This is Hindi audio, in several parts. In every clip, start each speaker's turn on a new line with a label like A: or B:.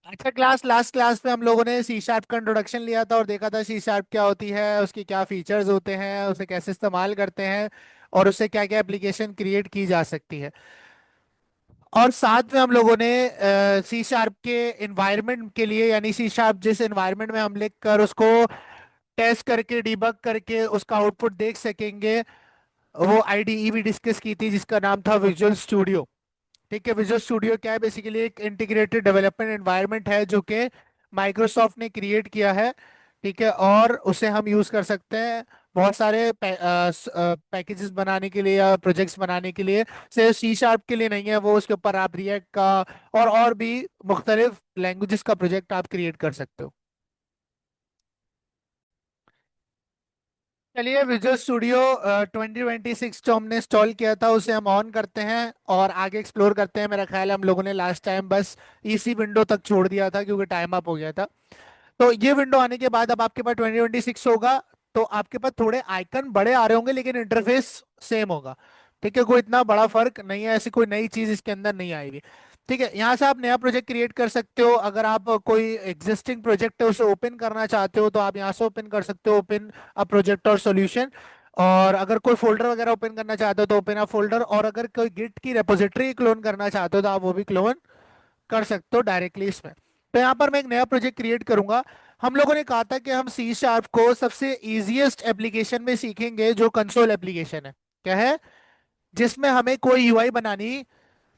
A: अच्छा, लास्ट क्लास में हम लोगों ने सी शार्प का इंट्रोडक्शन लिया था और देखा था सी शार्प क्या होती है, उसके क्या फीचर्स होते हैं, उसे कैसे इस्तेमाल करते हैं और उससे क्या क्या एप्लीकेशन क्रिएट की जा सकती है। और साथ में हम लोगों ने सी शार्प के एनवायरनमेंट के लिए, यानी सी शार्प जिस एनवायरनमेंट में हम लिख कर उसको टेस्ट करके डिबग करके उसका आउटपुट देख सकेंगे, वो आईडीई भी डिस्कस की थी जिसका नाम था विजुअल स्टूडियो। ठीक है, विजुअल स्टूडियो क्या है? बेसिकली एक इंटीग्रेटेड डेवलपमेंट एनवायरनमेंट है जो कि माइक्रोसॉफ्ट ने क्रिएट किया है। ठीक है, और उसे हम यूज कर सकते हैं बहुत सारे पैकेजेस बनाने के लिए या प्रोजेक्ट्स बनाने के लिए। सिर्फ सी शार्प के लिए नहीं है वो, उसके ऊपर आप रिएक्ट का और भी मुख्तलिफ लैंग्वेजेस का प्रोजेक्ट आप क्रिएट कर सकते हो। चलिए, विजुअल स्टूडियो 2026 जो हमने इंस्टॉल किया था उसे हम ऑन करते हैं और आगे एक्सप्लोर करते हैं। मेरा ख्याल है हम लोगों ने लास्ट टाइम बस इसी विंडो तक छोड़ दिया था क्योंकि टाइम अप हो गया था। तो ये विंडो आने के बाद अब आपके पास 2026 होगा। तो आपके पास थोड़े आइकन बड़े आ रहे होंगे लेकिन इंटरफेस सेम होगा। ठीक है, कोई इतना बड़ा फर्क नहीं है, ऐसी कोई नई चीज इसके अंदर नहीं आई हुई। ठीक है, यहाँ से आप नया प्रोजेक्ट क्रिएट कर सकते हो। अगर आप कोई एग्जिस्टिंग प्रोजेक्ट है उसे ओपन करना चाहते हो तो आप यहाँ से ओपन कर सकते हो, ओपन अ प्रोजेक्ट और सॉल्यूशन। और अगर कोई फोल्डर वगैरह ओपन करना चाहते हो तो ओपन अ फोल्डर, और अगर कोई गिट की रेपोजिटरी क्लोन करना चाहते हो तो आप वो भी क्लोन कर सकते हो डायरेक्टली इसमें। तो यहाँ पर मैं एक नया प्रोजेक्ट क्रिएट करूंगा। हम लोगों ने कहा था कि हम सी शार्प को सबसे इजीएस्ट एप्लीकेशन में सीखेंगे जो कंसोल एप्लीकेशन है। क्या है? जिसमें हमें कोई यूआई बनानी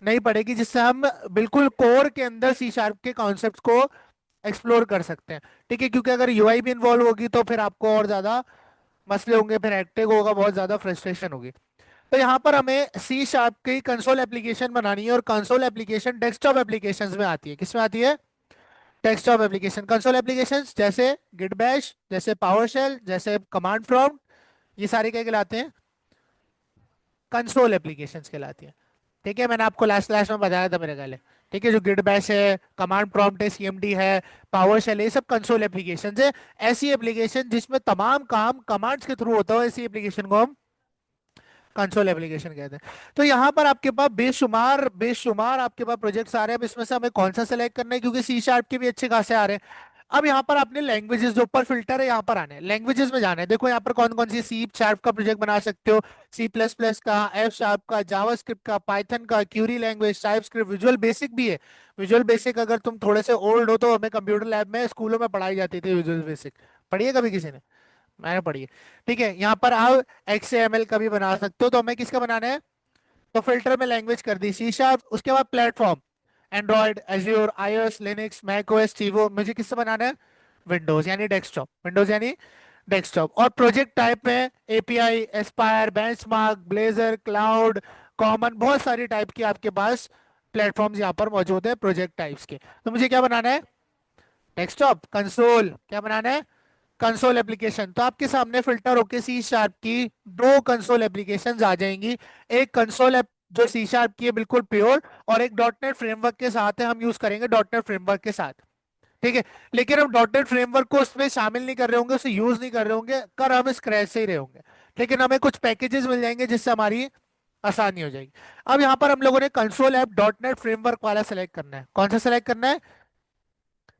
A: नहीं पड़ेगी, जिससे हम बिल्कुल कोर के अंदर सी शार्प के कॉन्सेप्ट्स को एक्सप्लोर कर सकते हैं। ठीक है, क्योंकि अगर यूआई भी इन्वॉल्व होगी तो फिर आपको और ज्यादा मसले होंगे, फिर हेक्टिक होगा, बहुत ज्यादा फ्रस्ट्रेशन होगी। तो यहाँ पर हमें सी शार्प की कंसोल एप्लीकेशन बनानी है और कंसोल एप्लीकेशन डेस्कटॉप एप्लीकेशंस में आती है। किसमें आती है? Desktop application. कंसोल एप्लीकेशंस जैसे गिट बैश, जैसे पावर शेल, जैसे कमांड प्रॉम्प्ट, ये सारे क्या कहलाते हैं? कंसोल एप्लीकेशंस कहलाती हैं। ठीक है, मैंने आपको लास्ट क्लास में बताया था मेरे ख्याल है। ठीक है, जो गिट बैश है, कमांड प्रॉम्प्ट है, सीएमडी है, पावर शेल है, ये सब कंसोल एप्लीकेशंस है। ऐसी एप्लीकेशन जिसमें तमाम काम कमांड्स के थ्रू होता हो, ऐसी एप्लीकेशन को हम कंसोल एप्लीकेशन कहते हैं। तो यहाँ पर आपके पास बेशुमार बेशुमार आपके पास प्रोजेक्ट्स आ रहे हैं। अब इसमें से हमें कौन सा सेलेक्ट करना है, क्योंकि सी शार्प के भी अच्छे खासे आ रहे हैं। अब यहाँ पर आपने लैंग्वेजेस, जो ऊपर फिल्टर है यहाँ पर आने हैं, लैंग्वेजेस में जाना है। देखो यहाँ पर कौन कौन सी सी शार्प का प्रोजेक्ट बना सकते हो। सी प्लस प्लस का, एफ शार्प का, जावा स्क्रिप्ट का, पाइथन का, Curie language, type script, visual basic भी है। विजुअल बेसिक अगर तुम थोड़े से ओल्ड हो तो हमें कंप्यूटर लैब में स्कूलों में पढ़ाई जाती थी विजुअल बेसिक। पढ़िए कभी किसी ने? मैंने पढ़ी है। ठीक है, यहाँ पर आप XML का भी बना सकते हो। तो हमें किसका बनाना है? तो फिल्टर में लैंग्वेज कर दी सी शार्प। उसके बाद platform, Android, Azure, iOS, Linux, Mac OS, tvOS. मुझे किससे बनाना है? विंडोज यानी डेस्कटॉप, विंडोज यानी डेस्कटॉप। और प्रोजेक्ट टाइप में API, Aspire, benchmark, Blazor, cloud, common, बहुत सारी टाइप की आपके पास प्लेटफॉर्म्स यहाँ पर मौजूद है प्रोजेक्ट टाइप्स के। तो मुझे क्या बनाना है? Desktop console. क्या बनाना है? Console application. तो आपके सामने फिल्टर होके सी शार्प की दो कंसोल एप्लीकेशंस आ जाएंगी। एक कंसोल ऐप जो सी शार्प की है बिल्कुल प्योर, और एक डॉट नेट फ्रेमवर्क के साथ है, हम यूज करेंगे डॉट नेट फ्रेमवर्क के साथ। ठीक है, लेकिन हम डॉट नेट फ्रेमवर्क को उसमें शामिल नहीं कर रहे होंगे, उसे यूज नहीं कर रहे होंगे, कर हम स्क्रैच से ही रहे होंगे। लेकिन हमें कुछ पैकेजेस मिल जाएंगे जिससे हमारी आसानी हो जाएगी। अब यहाँ पर हम लोगों ने console app dot net framework वाला सेलेक्ट करना है। कौन सा सेलेक्ट करना है?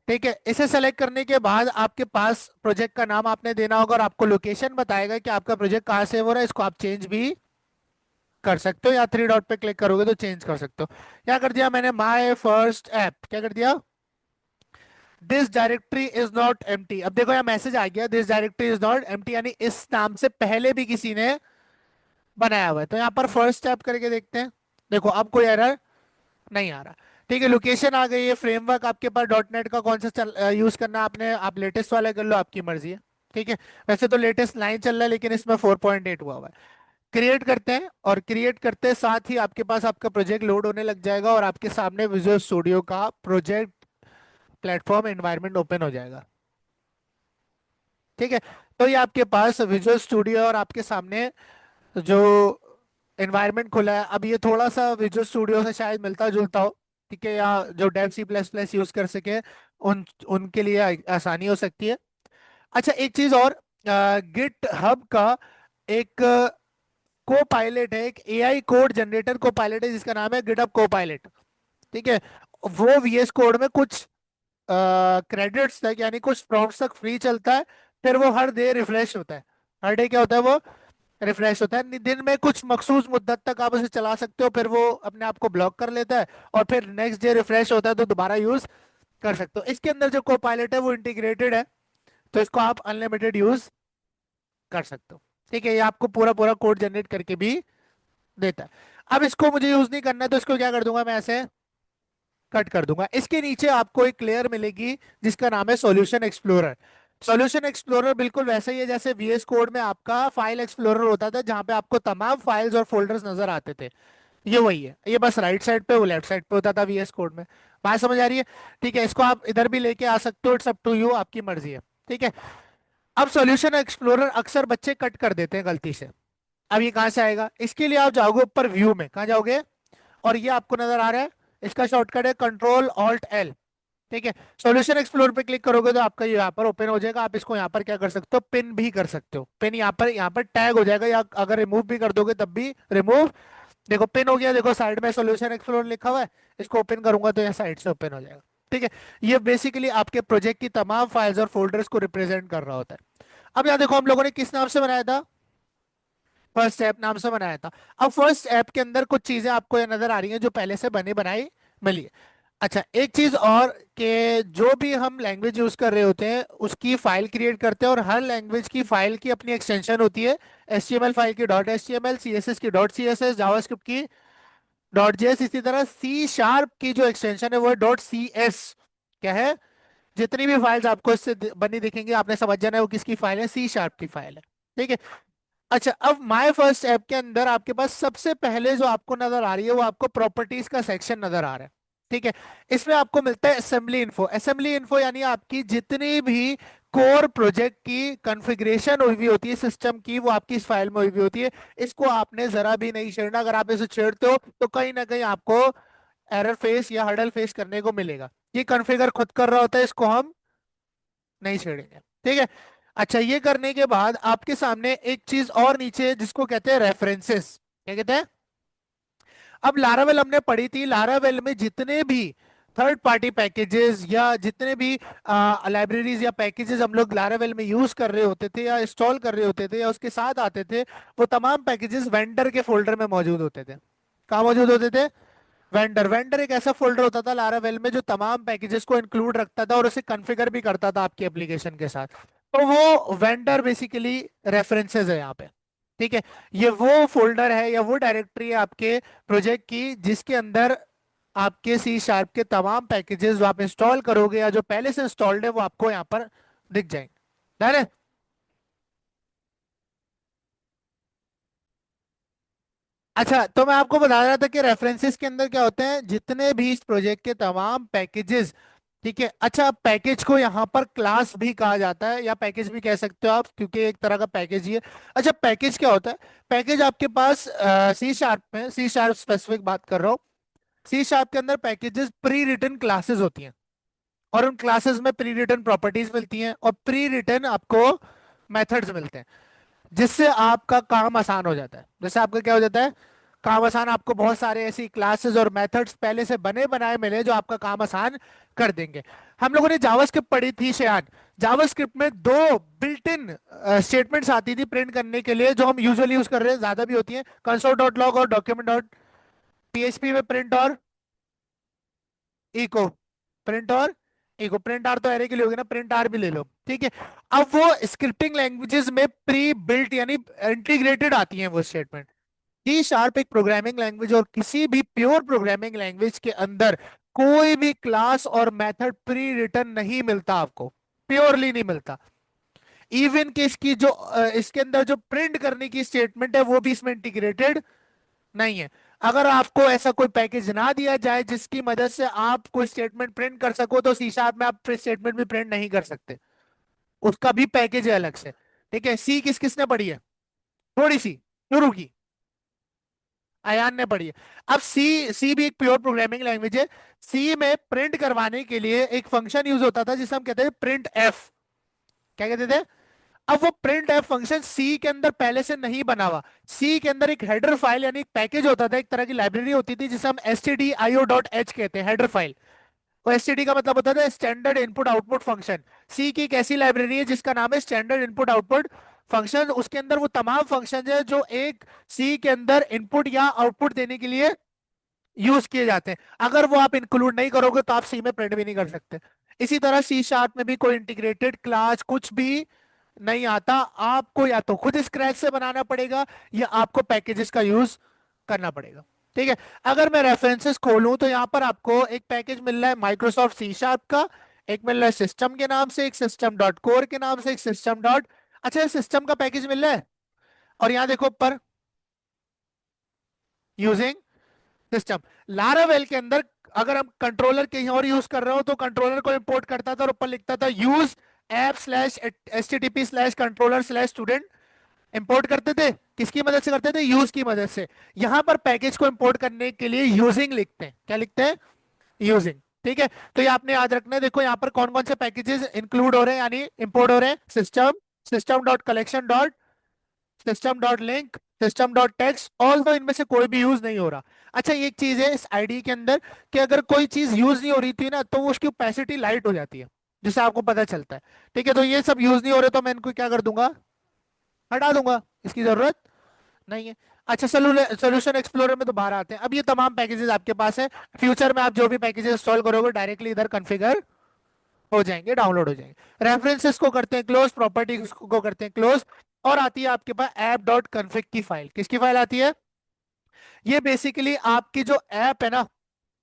A: ठीक है, इसे सेलेक्ट करने के बाद आपके पास प्रोजेक्ट का नाम आपने देना होगा और आपको लोकेशन बताएगा कि आपका प्रोजेक्ट कहाँ सेव हो रहा है। इसको आप चेंज भी कर सकते हो, या थ्री डॉट पे क्लिक करोगे तो चेंज कर सकते हो। क्या कर दिया मैंने? My first app. क्या कर दिया? This directory is not empty. अब देखो यहाँ मैसेज आ गया, this directory is not empty, यानी इस नाम से पहले भी किसी ने बनाया हुआ है। तो यहाँ पर फर्स्ट ऐप करके देखते हैं। देखो अब कोई एरर नहीं आ रहा। ठीक है, लोकेशन आ गई है। फ्रेमवर्क आपके पास डॉट नेट का कौन सा यूज करना है आपने, आप लेटेस्ट वाला कर लो, आपकी मर्जी है। ठीक है, वैसे तो लेटेस्ट 9 चल रहा है लेकिन इसमें 4.8 हुआ हुआ है। क्रिएट करते हैं, और क्रिएट करते साथ ही आपके पास आपका प्रोजेक्ट लोड होने लग जाएगा और आपके सामने विजुअल स्टूडियो का प्रोजेक्ट प्लेटफॉर्म एनवायरनमेंट ओपन हो जाएगा। ठीक है, तो ये आपके पास विजुअल स्टूडियो और आपके सामने जो एनवायरनमेंट खुला है। अब ये थोड़ा सा विजुअल स्टूडियो से शायद मिलता जुलता हो। ठीक है, या जो Dev C plus plus use कर सके उन उनके लिए आसानी हो सकती है। अच्छा, एक चीज और, गिट हब का एक को पायलट है, एक एआई कोड जनरेटर को पायलट है जिसका नाम है गिटहब को पायलट। ठीक है, वो VS कोड में कुछ क्रेडिट्स तक यानी कुछ प्रॉम्प्ट्स तक फ्री चलता है। फिर वो हर डे रिफ्रेश होता है। हर डे क्या होता है वो रिफ्रेश होता है। दिन में कुछ मखसूस मुद्दत तक आप उसे चला सकते हो, फिर वो अपने आप को ब्लॉक कर लेता है और फिर नेक्स्ट डे रिफ्रेश होता है तो दोबारा यूज कर सकते हो। इसके अंदर जो कोपायलट है वो इंटीग्रेटेड है, तो इसको आप अनलिमिटेड यूज कर सकते हो। ठीक है, ये आपको पूरा पूरा कोड जनरेट करके भी देता है। अब इसको मुझे यूज नहीं करना है तो इसको क्या कर दूंगा, मैं ऐसे कट कर दूंगा। इसके नीचे आपको एक लेयर मिलेगी जिसका नाम है सॉल्यूशन एक्सप्लोरर। सॉल्यूशन एक्सप्लोरर बिल्कुल वैसा ही है जैसे वीएस कोड में आपका फाइल एक्सप्लोरर होता था, जहां पे आपको तमाम फाइल्स और फोल्डर्स नजर आते थे। ये वही है, ये बस राइट साइड पे वो लेफ्ट साइड पे होता था वीएस कोड में। बात समझ आ रही है? ठीक है, इसको आप इधर भी लेके आ सकते हो, इट्स अप टू यू, आपकी मर्जी है। ठीक है। अब सॉल्यूशन एक्सप्लोरर अक्सर बच्चे कट कर देते हैं गलती से। अब ये कहां से आएगा, इसके लिए आप जाओगे ऊपर व्यू में, कहां जाओगे, और ये आपको नजर आ रहा है, इसका शॉर्टकट है कंट्रोल ऑल्ट एल। ठीक है, सॉल्यूशन एक्सप्लोर पे क्लिक करोगे तो आपका ये यहाँ पर ओपन हो जाएगा। आप इसको यहाँ पर क्या कर सकते हो, पिन भी कर सकते हो। पिन यहाँ पर टैग हो जाएगा, या अगर रिमूव भी कर दोगे तब भी रिमूव। देखो पिन हो गया, देखो साइड में सॉल्यूशन एक्सप्लोर लिखा हुआ है। इसको ओपन करूंगा तो यहाँ साइड से ओपन हो जाएगा। ठीक है, ये बेसिकली आपके प्रोजेक्ट की तमाम फाइल्स और फोल्डर्स को रिप्रेजेंट कर रहा होता है। अब यहाँ देखो हम लोगों ने किस नाम से बनाया था, फर्स्ट ऐप नाम से बनाया था। अब फर्स्ट ऐप के अंदर कुछ चीजें आपको ये नजर आ रही हैं जो पहले से बनी बनाई मिली है। अच्छा, एक चीज और कि जो भी हम लैंग्वेज यूज कर रहे होते हैं उसकी फाइल क्रिएट करते हैं, और हर लैंग्वेज की फाइल की अपनी एक्सटेंशन होती है। HTML फाइल की डॉट HTML, CSS की डॉट CSS, जावास्क्रिप्ट की डॉट JS, इसी तरह C# की जो एक्सटेंशन है वो है डॉट CS। क्या है, जितनी भी फाइल्स आपको इससे बनी दिखेंगी आपने समझ जाना है वो किसकी फाइल है, C# की फाइल है। ठीक है। अच्छा, अब माय फर्स्ट ऐप के अंदर आपके पास सबसे पहले जो आपको नजर आ रही है वो आपको प्रॉपर्टीज का सेक्शन नजर आ रहा है। ठीक है, इसमें आपको मिलता है असेंबली इन्फो। असेंबली इन्फो यानी आपकी जितनी भी कोर प्रोजेक्ट की कॉन्फ़िगरेशन हुई हुई होती है सिस्टम की, वो आपकी इस फाइल में हुई हुई होती है। इसको आपने जरा भी नहीं छेड़ना, अगर आप इसे छेड़ते हो तो कहीं ना कहीं आपको एरर फेस या हर्डल फेस करने को मिलेगा। ये कॉन्फ़िगर खुद कर रहा होता है, इसको हम नहीं छेड़ेंगे। ठीक है। अच्छा, ये करने के बाद आपके सामने एक चीज और नीचे है जिसको कहते हैं रेफरेंसेस। क्या कहते हैं? अब लारावेल हमने पढ़ी थी, लारावेल में जितने भी थर्ड पार्टी पैकेजेस या जितने भी लाइब्रेरीज या पैकेजेस हम लोग लारावेल में यूज कर रहे होते थे या इंस्टॉल कर रहे होते थे या उसके साथ आते थे, वो तमाम पैकेजेस वेंडर के फोल्डर में मौजूद होते थे। कहाँ मौजूद होते थे? वेंडर। वेंडर एक ऐसा फोल्डर होता था लारावेल में जो तमाम पैकेजेस को इंक्लूड रखता था और उसे कॉन्फ़िगर भी करता था आपकी एप्लीकेशन के साथ। तो वो वेंडर बेसिकली रेफरेंसेस है यहाँ पे। ठीक है, ये वो फोल्डर है या वो डायरेक्टरी है आपके प्रोजेक्ट की जिसके अंदर आपके C# के तमाम पैकेजेस जो आप इंस्टॉल करोगे या जो पहले से इंस्टॉल्ड है वो आपको यहाँ पर दिख जाएंगे। डन है? अच्छा, तो मैं आपको बता रहा था कि रेफरेंसेस के अंदर क्या होते हैं, जितने भी इस प्रोजेक्ट के तमाम पैकेजेस। ठीक है। अच्छा, पैकेज को यहाँ पर क्लास भी कहा जाता है या पैकेज भी कह सकते हो आप, क्योंकि एक तरह का पैकेज ही है। अच्छा, पैकेज क्या होता है? पैकेज आपके पास C# में, C# स्पेसिफिक बात कर रहा हूँ। C# के अंदर पैकेजेस प्री रिटन क्लासेस होती हैं, और उन क्लासेस में प्री रिटन प्रॉपर्टीज मिलती हैं और प्री रिटन आपको मेथड्स मिलते हैं, जिससे आपका काम आसान हो जाता है। जैसे आपका क्या हो जाता है काम आसान, आपको बहुत सारे ऐसी क्लासेस और मेथड्स पहले से बने बनाए मिले जो आपका काम आसान कर देंगे। हम लोगों ने जावास्क्रिप्ट पढ़ी थी शयान। जावास्क्रिप्ट में दो बिल्ट इन स्टेटमेंट्स आती थी प्रिंट करने के लिए, जो हम यूजुअली यूज कर रहे हैं, ज्यादा भी होती हैं, कंसोल डॉट लॉग और डॉक्यूमेंट डॉट PHP में प्रिंट और इको। प्रिंट और इको, प्रिंट आर तो एरे के लिए होगी ना, प्रिंट आर भी ले लो। ठीक है। अब वो स्क्रिप्टिंग लैंग्वेजेस में प्री बिल्ट यानी इंटीग्रेटेड आती हैं वो स्टेटमेंट। C# एक प्रोग्रामिंग लैंग्वेज, और किसी भी प्योर प्रोग्रामिंग लैंग्वेज के अंदर कोई भी क्लास और मेथड प्री रिटन नहीं मिलता आपको, प्योरली नहीं मिलता। इवन कि इसकी जो इसके अंदर जो प्रिंट करने की स्टेटमेंट है वो भी इसमें इंटीग्रेटेड नहीं है। अगर आपको ऐसा कोई पैकेज ना दिया जाए जिसकी मदद से आप कोई स्टेटमेंट प्रिंट कर सको, तो C# में आप स्टेटमेंट भी प्रिंट नहीं कर सकते, उसका भी पैकेज है अलग से। ठीक है। सी किस किसने पढ़ी है? थोड़ी सी शुरू की, अयान ने पढ़ी है। अब सी भी एक प्योर प्रोग्रामिंग लैंग्वेज है। सी में प्रिंट करवाने के लिए एक फंक्शन यूज होता था जिसे हम कहते हैं प्रिंट एफ। क्या कहते थे? अब वो प्रिंट एफ फंक्शन सी के अंदर पहले से नहीं बना हुआ। सी के अंदर एक हेडर फाइल यानी एक पैकेज होता था, एक तरह की लाइब्रेरी होती थी जिसे हम stdio.h कहते हैं, हेडर फाइल। और एसटीडी का मतलब होता है स्टैंडर्ड इनपुट आउटपुट फंक्शन। सी की एक ऐसी लाइब्रेरी है जिसका नाम है स्टैंडर्ड इनपुट आउटपुट फंक्शन। उसके अंदर वो तमाम फंक्शन है जो एक सी के अंदर इनपुट या आउटपुट देने के लिए यूज किए जाते हैं। अगर वो आप इंक्लूड नहीं करोगे तो आप सी में प्रिंट भी नहीं कर सकते। इसी तरह सी शार्प में भी कोई इंटीग्रेटेड क्लास कुछ भी नहीं आता। आपको या तो खुद स्क्रैच से बनाना पड़ेगा या आपको पैकेजेस का यूज करना पड़ेगा। ठीक है। अगर मैं रेफरेंसेस खोलूं तो यहाँ पर आपको एक पैकेज मिल रहा है माइक्रोसॉफ्ट सी शार्प का। एक मिल रहा है सिस्टम के नाम से, एक सिस्टम डॉट कोर के नाम से, एक सिस्टम डॉट, अच्छा सिस्टम का पैकेज मिल रहा है। और यहाँ देखो ऊपर यूजिंग सिस्टम। लारावेल के अंदर अगर हम कंट्रोलर कहीं और यूज कर रहे हो तो कंट्रोलर को इंपोर्ट करता था और ऊपर लिखता था use app slash http slash controller slash student. Import करते थे किसकी मदद से करते थे? यूज की मदद से। यहां पर पैकेज को इंपोर्ट करने के लिए यूजिंग लिखते हैं। क्या लिखते हैं? यूजिंग। ठीक है। तो ये आपने याद रखना है। देखो यहाँ पर कौन कौन से पैकेजेस इंक्लूड हो रहे हैं यानी इंपोर्ट हो रहे हैं। System, system dot collection dot, system dot link, system dot text, all दो इनमें से कोई भी यूज नहीं हो रहा। अच्छा ये एक चीज है इस आईडी के अंदर कि अगर कोई चीज यूज नहीं हो रही थी ना तो वो उसकी ओपेसिटी लाइट हो जाती है जिससे आपको पता चलता है। ठीक है। तो ये सब यूज नहीं हो रहे तो मैं इनको क्या कर दूंगा? हटा दूंगा, इसकी जरूरत नहीं है। अच्छा सोल्यूशन एक्सप्लोरर में तो बाहर आते हैं। अब ये तमाम पैकेजेस आपके पास है। फ्यूचर में आप जो भी पैकेजेस इंस्टॉल करोगे डायरेक्टली इधर कॉन्फ़िगर हो जाएंगे, डाउनलोड हो जाएंगे। रेफरेंसेस को करते हैं क्लोज, प्रॉपर्टीज को करते हैं क्लोज। और आती है आपके पास ऐप डॉट कन्फिग की फाइल। किसकी फाइल आती है? ये बेसिकली आपकी जो ऐप है ना,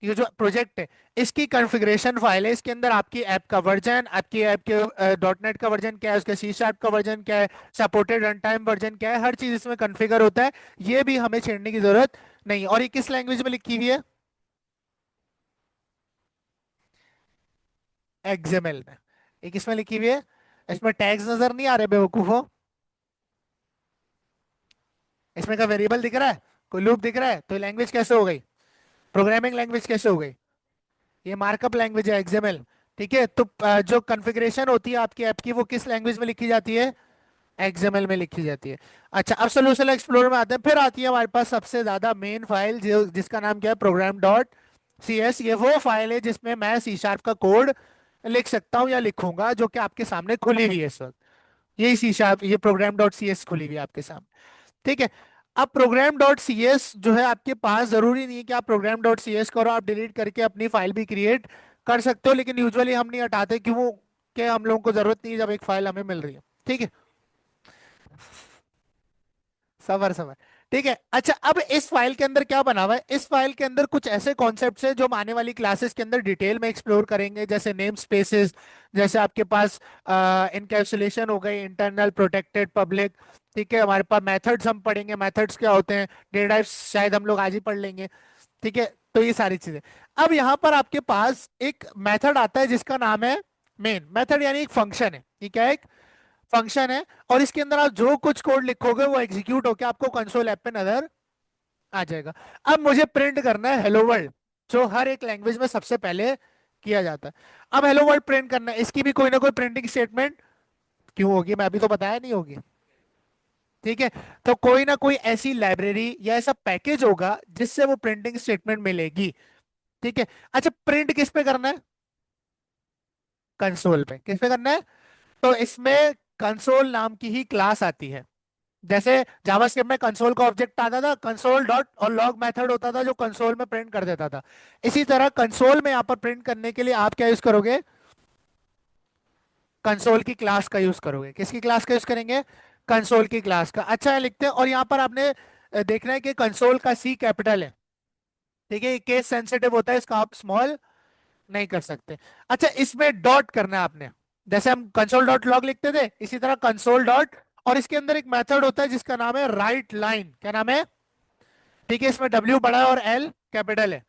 A: ये जो प्रोजेक्ट है इसकी कॉन्फ़िगरेशन फाइल है। इसके अंदर आपकी ऐप का वर्जन, आपकी ऐप के डॉट नेट का वर्जन क्या है, उसके सी शार्प का वर्जन क्या है, सपोर्टेड रन टाइम वर्जन क्या है, हर चीज इसमें कॉन्फ़िगर होता है। ये भी हमें छेड़ने की जरूरत नहीं। और ये किस लैंग्वेज में लिखी हुई है? एक्सएमएल में। ये किसमें लिखी हुई है? इसमें टैग्स नजर नहीं आ रहे बेवकूफो? इसमें का वेरिएबल दिख रहा है, कोई लूप दिख रहा है, तो लैंग्वेज कैसे हो गई? प्रोग्रामिंग लैंग्वेज कैसे हो गई? ये मार्कअप लैंग्वेज है एक्सएमएल। ठीक है। तो जो कॉन्फ़िगरेशन होती है आपकी ऐप की वो किस लैंग्वेज में लिखी जाती है? एक्सएमएल में लिखी जाती है। अच्छा अब सोल्यूशन एक्सप्लोरर में आते हैं। फिर आती है हमारे पास सबसे ज्यादा मेन फाइल जो जिसका नाम क्या है? Program dot C S. ये वो फाइल है जिसमें मैं सी शार्प का कोड लिख सकता हूँ या लिखूंगा, जो कि आपके सामने खुली हुई है इस वक्त। यही सी शार्प, ये प्रोग्राम डॉट सी एस खुली हुई है आपके सामने। ठीक है। अब प्रोग्राम डॉट सी एस जो है आपके पास, जरूरी नहीं है कि आप प्रोग्राम डॉट सी एस करो, आप डिलीट करके अपनी फाइल भी क्रिएट कर सकते हो, लेकिन यूजुअली हम नहीं हटाते क्यों? कि हम लोगों को जरूरत नहीं है जब एक फाइल हमें मिल रही है। ठीक है। सबर सबर। ठीक है। अच्छा अब इस फाइल के अंदर क्या बना हुआ है? इस फाइल के अंदर कुछ ऐसे कॉन्सेप्ट्स हैं जो हम आने वाली क्लासेस के अंदर डिटेल में एक्सप्लोर करेंगे, जैसे नेम स्पेसेस, जैसे आपके पास इनकैप्सुलेशन हो गई, इंटरनल, प्रोटेक्टेड, पब्लिक। ठीक है। हमारे पास मेथड्स हम पढ़ेंगे, मेथड्स क्या होते हैं, डेटा टाइप्स शायद हम लोग आज ही पढ़ लेंगे। ठीक है। तो ये सारी चीजें। अब यहाँ पर आपके पास एक मेथड आता है जिसका नाम है मेन मेथड, यानी एक फंक्शन है। ये क्या है? फंक्शन है। और इसके अंदर आप जो कुछ कोड लिखोगे वो एग्जीक्यूट होकर आपको कंसोल ऐप पे नजर आ जाएगा। अब मुझे प्रिंट करना है हेलो वर्ल्ड, जो हर एक लैंग्वेज में सबसे पहले किया जाता है। अब हेलो वर्ल्ड प्रिंट करना है, इसकी भी कोई ना कोई प्रिंटिंग स्टेटमेंट क्यों होगी? मैं अभी तो बताया नहीं होगी। ठीक है। तो कोई ना कोई ऐसी लाइब्रेरी या ऐसा पैकेज होगा जिससे वो प्रिंटिंग स्टेटमेंट मिलेगी। ठीक है। अच्छा प्रिंट किस पे करना है? कंसोल पे। किस पे करना है? तो इसमें कंसोल नाम की ही क्लास आती है। जैसे जावास्क्रिप्ट में कंसोल का ऑब्जेक्ट आता था, कंसोल डॉट और लॉग मेथड होता था जो कंसोल में प्रिंट कर देता था। इसी तरह कंसोल में यहाँ पर प्रिंट करने के लिए आप क्या यूज करोगे? कंसोल की क्लास का यूज करोगे। किसकी क्लास का यूज करेंगे? कंसोल की क्लास का। अच्छा है, लिखते हैं। और यहाँ पर आपने देखना है कि कंसोल का सी कैपिटल है। ठीक है। केस सेंसिटिव होता है, इसका आप स्मॉल नहीं कर सकते। अच्छा इसमें डॉट करना है आपने, जैसे हम कंसोल डॉट लॉग लिखते थे इसी तरह कंसोल डॉट। और इसके अंदर एक मेथड होता है जिसका नाम है राइट लाइन। क्या नाम है? ठीक है। इसमें डब्ल्यू बड़ा है और एल कैपिटल है।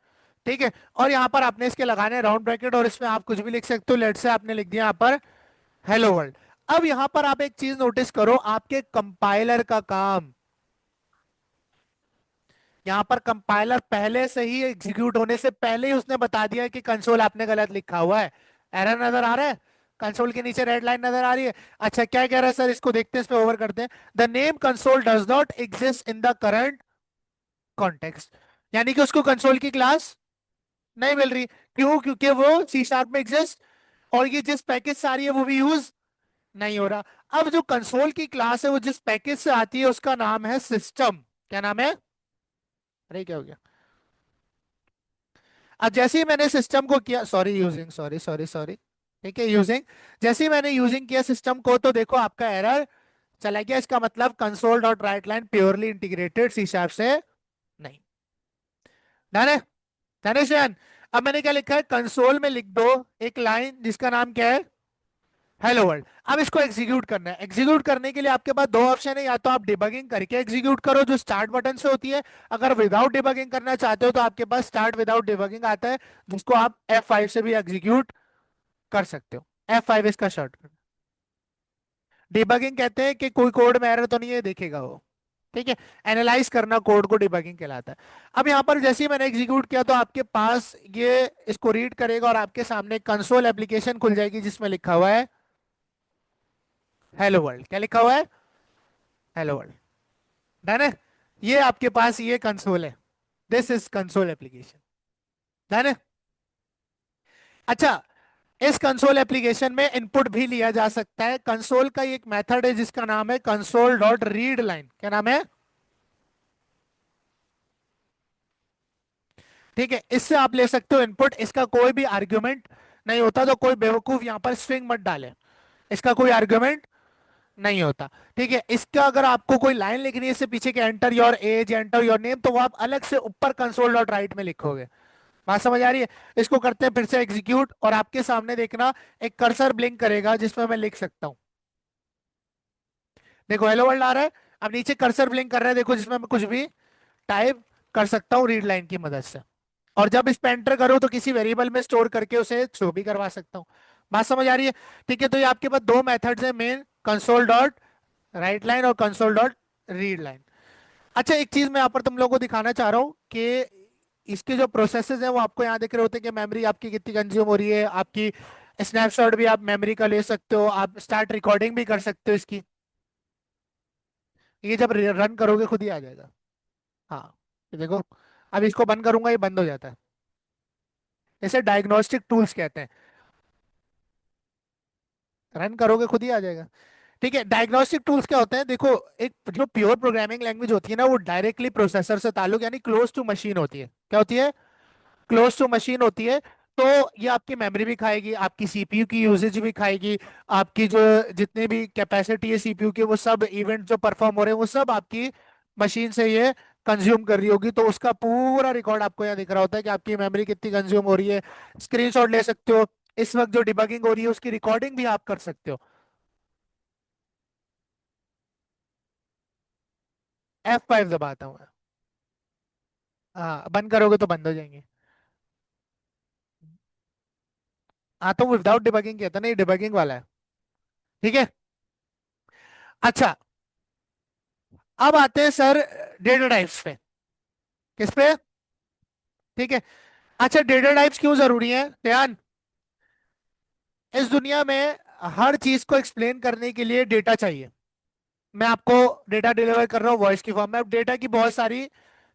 A: ठीक है। और यहाँ पर आपने इसके लगाने राउंड ब्रैकेट और इसमें आप कुछ भी लिख सकते हो। लेट से आपने लिख दिया यहाँ पर हेलो वर्ल्ड। अब यहाँ पर आप एक चीज नोटिस करो, आपके कंपाइलर का काम, यहाँ पर कंपाइलर पहले से ही एग्जीक्यूट होने से पहले ही उसने बता दिया कि कंसोल आपने गलत लिखा हुआ है। एरर नजर आ रहा है? कंसोल के नीचे रेड लाइन नजर आ रही है। अच्छा क्या कह रहा है सर, इसको देखते हैं, इस पे ओवर करते हैं। The name console does not exist in the current context, यानी कि उसको कंसोल की क्लास नहीं मिल रही। क्यों? क्योंकि वो सी शार्प में एग्जिस्ट, और ये जिस पैकेज से आ रही है वो भी यूज नहीं हो रहा। अब जो कंसोल की क्लास है वो जिस पैकेज से आती है उसका नाम है सिस्टम। क्या नाम है? अरे क्या हो गया? अब जैसे ही मैंने सिस्टम को किया, sorry using, sorry sorry sorry, ठीक है यूजिंग, जैसे ही मैंने यूजिंग किया सिस्टम को तो देखो आपका एरर चला गया। इसका मतलब console dot write line purely integrated C sharp से नहीं। डन है? डन है श्रेयन? अब मैंने क्या लिखा है, कंसोल में लिख दो एक लाइन जिसका नाम क्या है, हेलो वर्ल्ड। अब इसको एग्जीक्यूट करना है। एग्जीक्यूट करने के लिए आपके पास दो ऑप्शन है, या तो आप डिबगिंग करके एग्जीक्यूट करो जो स्टार्ट बटन से होती है, अगर विदाउट डिबगिंग करना चाहते हो तो आपके पास स्टार्ट विदाउट डिबगिंग आता है, जिसको आप F5 से भी एग्जीक्यूट कर सकते हो। F5 इसका शॉर्ट। डिबगिंग कहते हैं कि कोई कोड में एरर तो नहीं है, देखेगा वो। ठीक है, एनालाइज करना कोड को डिबगिंग कहलाता है। अब यहाँ पर जैसे ही मैंने एग्जीक्यूट किया तो आपके पास ये इसको रीड करेगा और आपके सामने कंसोल एप्लीकेशन खुल जाएगी जिसमें लिखा हुआ है हेलो वर्ल्ड। क्या लिखा हुआ है? Hello world. डन है? ये आपके पास ये कंसोल है, this is console application. Done है? अच्छा, इस कंसोल एप्लीकेशन में इनपुट भी लिया जा सकता है। कंसोल का एक मेथड है जिसका नाम है कंसोल डॉट रीड लाइन। क्या नाम है? ठीक है, इससे आप ले सकते हो इनपुट। इसका कोई भी आर्ग्यूमेंट नहीं होता, तो कोई बेवकूफ यहां पर स्ट्रिंग मत डाले। इसका कोई आर्ग्यूमेंट नहीं होता। ठीक है, इसका अगर आपको कोई लाइन लिखनी है इससे पीछे के enter your age, enter your name, तो वो आप अलग से ऊपर कंसोल डॉट राइट में लिखोगे। बात समझ आ रही है? इसको करते हैं फिर से एग्जीक्यूट, और आपके सामने देखना एक कर्सर ब्लिंक करेगा जिसमें मैं लिख सकता हूं। देखो हेलो वर्ल्ड आ रहा है। अब नीचे कर्सर ब्लिंक कर रहा है, देखो, जिसमें मैं कुछ भी टाइप कर सकता हूँ रीड लाइन की मदद से। और जब इस पे एंटर करो तो किसी वेरिएबल में स्टोर करके उसे शो भी करवा सकता हूँ। बात समझ आ रही है? ठीक है, तो ये आपके पास दो मेथड्स हैं main, console dot write line और कंसोल डॉट रीड लाइन। अच्छा, एक चीज मैं यहाँ पर तुम लोगों को दिखाना चाह रहा हूँ कि इसके जो प्रोसेसेस हैं वो आपको यहाँ दिख रहे होते हैं कि मेमोरी आपकी कितनी कंज्यूम हो रही है। आपकी स्नैपशॉट भी आप मेमोरी का ले सकते हो, आप स्टार्ट रिकॉर्डिंग भी कर सकते हो इसकी। ये जब रन करोगे खुद ही आ जाएगा। हाँ, ये देखो, अब इसको बंद करूंगा ये बंद हो जाता है। इसे डायग्नोस्टिक टूल्स कहते हैं। रन करोगे खुद ही आ जाएगा। ठीक है, डायग्नोस्टिक टूल्स क्या होते हैं? देखो, एक जो प्योर प्रोग्रामिंग लैंग्वेज होती है ना वो डायरेक्टली प्रोसेसर से ताल्लुक, यानी क्लोज टू मशीन होती है। क्या होती है? क्लोज टू मशीन होती है। तो ये आपकी मेमोरी भी खाएगी, आपकी सीपीयू की यूजेज भी खाएगी, आपकी जो जितनी भी कैपेसिटी है सीपीयू की, वो सब इवेंट जो परफॉर्म हो रहे हैं वो सब आपकी मशीन से ये कंज्यूम कर रही होगी। तो उसका पूरा रिकॉर्ड आपको यहाँ दिख रहा होता है कि आपकी मेमोरी कितनी कंज्यूम हो रही है। स्क्रीनशॉट ले सकते हो, इस वक्त जो डिबगिंग हो रही है उसकी रिकॉर्डिंग भी आप कर सकते हो। F5 दबाता हूँ मैं। हाँ, बंद करोगे तो बंद हो जाएंगे। हाँ, तो विदाउट डिबगिंग कहता ना, ये डिबगिंग वाला है। ठीक है। अच्छा, अब आते हैं सर डेटा टाइप्स पे। किस पे? ठीक है। अच्छा, डेटा टाइप्स क्यों जरूरी है ध्यान? इस दुनिया में हर चीज को एक्सप्लेन करने के लिए डेटा चाहिए। मैं आपको डेटा डिलीवर कर रहा हूँ वॉइस की फॉर्म में। अब डेटा की बहुत सारी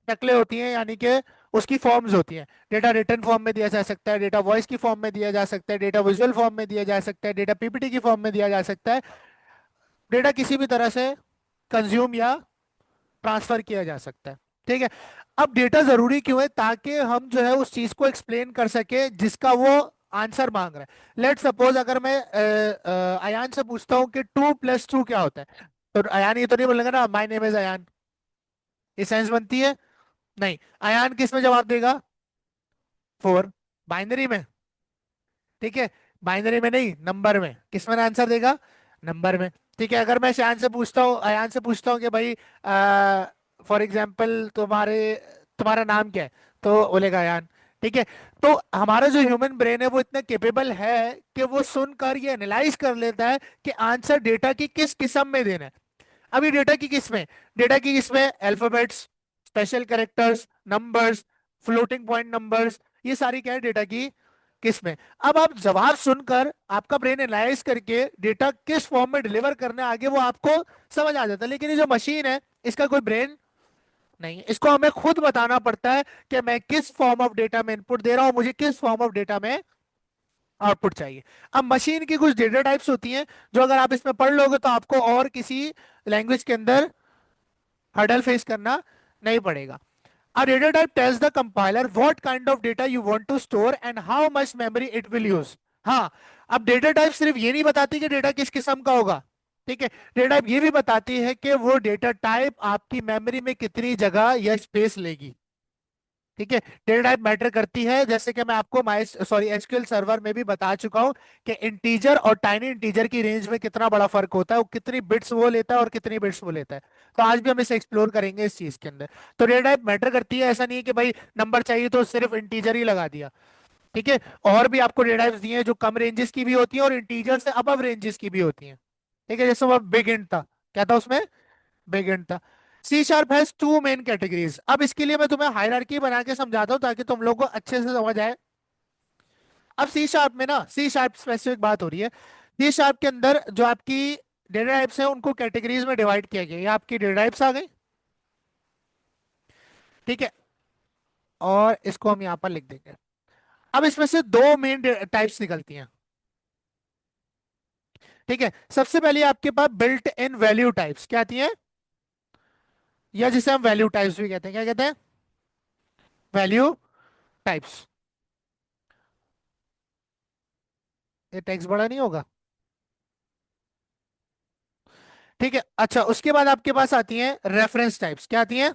A: शक्लें होती हैं, यानी कि उसकी फॉर्म्स होती हैं। डेटा रिटर्न फॉर्म में दिया जा सकता है, डेटा वॉइस की फॉर्म में दिया जा सकता है, डेटा विजुअल फॉर्म में दिया जा सकता है, डेटा पीपीटी की फॉर्म में दिया जा सकता है। डेटा किसी भी तरह से कंज्यूम या ट्रांसफर किया जा सकता है। ठीक है। अब डेटा जरूरी क्यों है? ताकि हम जो है उस चीज को एक्सप्लेन कर सके जिसका वो आंसर मांग रहा है। लेट सपोज अगर मैं अयान से पूछता हूँ कि 2 + 2 क्या होता है, तो अयान ये तो नहीं बोलेगा ना माय नेम इज अयान। ये सेंस बनती है? नहीं। अयान किस में जवाब देगा? 4, बाइनरी में। ठीक है, बाइनरी में नहीं, नंबर में। किस में आंसर देगा? नंबर में। ठीक है, अगर मैं शान से पूछता हूँ, अयान से पूछता हूँ कि भाई फॉर एग्जाम्पल तुम्हारा नाम क्या है, तो बोलेगा अयान। ठीक है। तो हमारा जो ह्यूमन ब्रेन है वो इतना केपेबल है कि वो सुनकर ये एनालाइज कर लेता है कि आंसर डेटा की किस किस्म में देना है। अभी डेटा की किस्में, डेटा की किस्में alphabets, special characters, numbers, floating point numbers, ये सारी क्या है डेटा की किस्में। अब आप जवाब सुनकर आपका ब्रेन एनालाइज करके डेटा किस फॉर्म में डिलीवर करना है आगे वो आपको समझ आ जाता है। लेकिन ये जो मशीन है इसका कोई ब्रेन नहीं, इसको हमें खुद बताना पड़ता है कि मैं किस फॉर्म ऑफ डेटा में इनपुट दे रहा हूं, मुझे किस फॉर्म ऑफ डेटा में आउटपुट चाहिए। अब मशीन की कुछ डेटा टाइप्स होती हैं जो अगर आप इसमें पढ़ लोगे तो आपको और किसी लैंग्वेज के अंदर हर्डल फेस करना नहीं पड़ेगा। A data type tells the compiler what kind of data you want to store and how much memory it will use। हाँ, अब डेटा टाइप सिर्फ ये नहीं बताती कि डेटा किस किस्म का होगा, ठीक है, डेटा टाइप ये भी बताती है कि वो डेटा टाइप आपकी मेमोरी में कितनी जगह या स्पेस लेगी। ठीक है, डेटा टाइप मैटर करती है, जैसे कि मैं आपको माई सॉरी एसक्यूएल सर्वर में भी बता चुका हूं कि इंटीजर और टाइनी इंटीजर की रेंज में कितना बड़ा फर्क होता है, वो कितनी बिट्स वो लेता है और कितनी बिट्स वो लेता है। तो आज भी हम इसे एक्सप्लोर करेंगे इस चीज के अंदर। तो डेटा टाइप मैटर करती है, ऐसा नहीं है कि भाई नंबर चाहिए तो सिर्फ इंटीजर ही लगा दिया। ठीक है, और भी आपको डेटा टाइप्स दिए हैं जो कम रेंजेस की भी होती हैं और इंटीजर से अबव रेंजेस की भी होती हैं। ठीक है, जैसे वो बिग इंट था, क्या था उसमें, बिग इंट था। C sharp has two main categories. अब इसके लिए मैं तुम्हें हायरार्की बना के समझाता हूँ ताकि तुम लोग को अच्छे से समझ आए। अब सी शार्प में ना, सी शार्प स्पेसिफिक बात हो रही है, सी शार्प के अंदर जो आपकी डेटा टाइप्स हैं उनको कैटेगरीज में डिवाइड किया गया। ये आपकी डेटा टाइप्स आ गई, ठीक है, और इसको हम यहाँ पर लिख देंगे। अब इसमें से दो मेन टाइप्स निकलती हैं। ठीक है, सबसे पहले आपके पास बिल्ट इन वैल्यू टाइप्स क्या आती हैं, या जिसे हम वैल्यू टाइप्स भी कहते हैं, क्या कहते हैं, वैल्यू टाइप्स। ये टेक्स्ट बड़ा नहीं होगा, ठीक है। अच्छा, उसके बाद आपके पास आती हैं रेफरेंस टाइप्स, क्या आती हैं।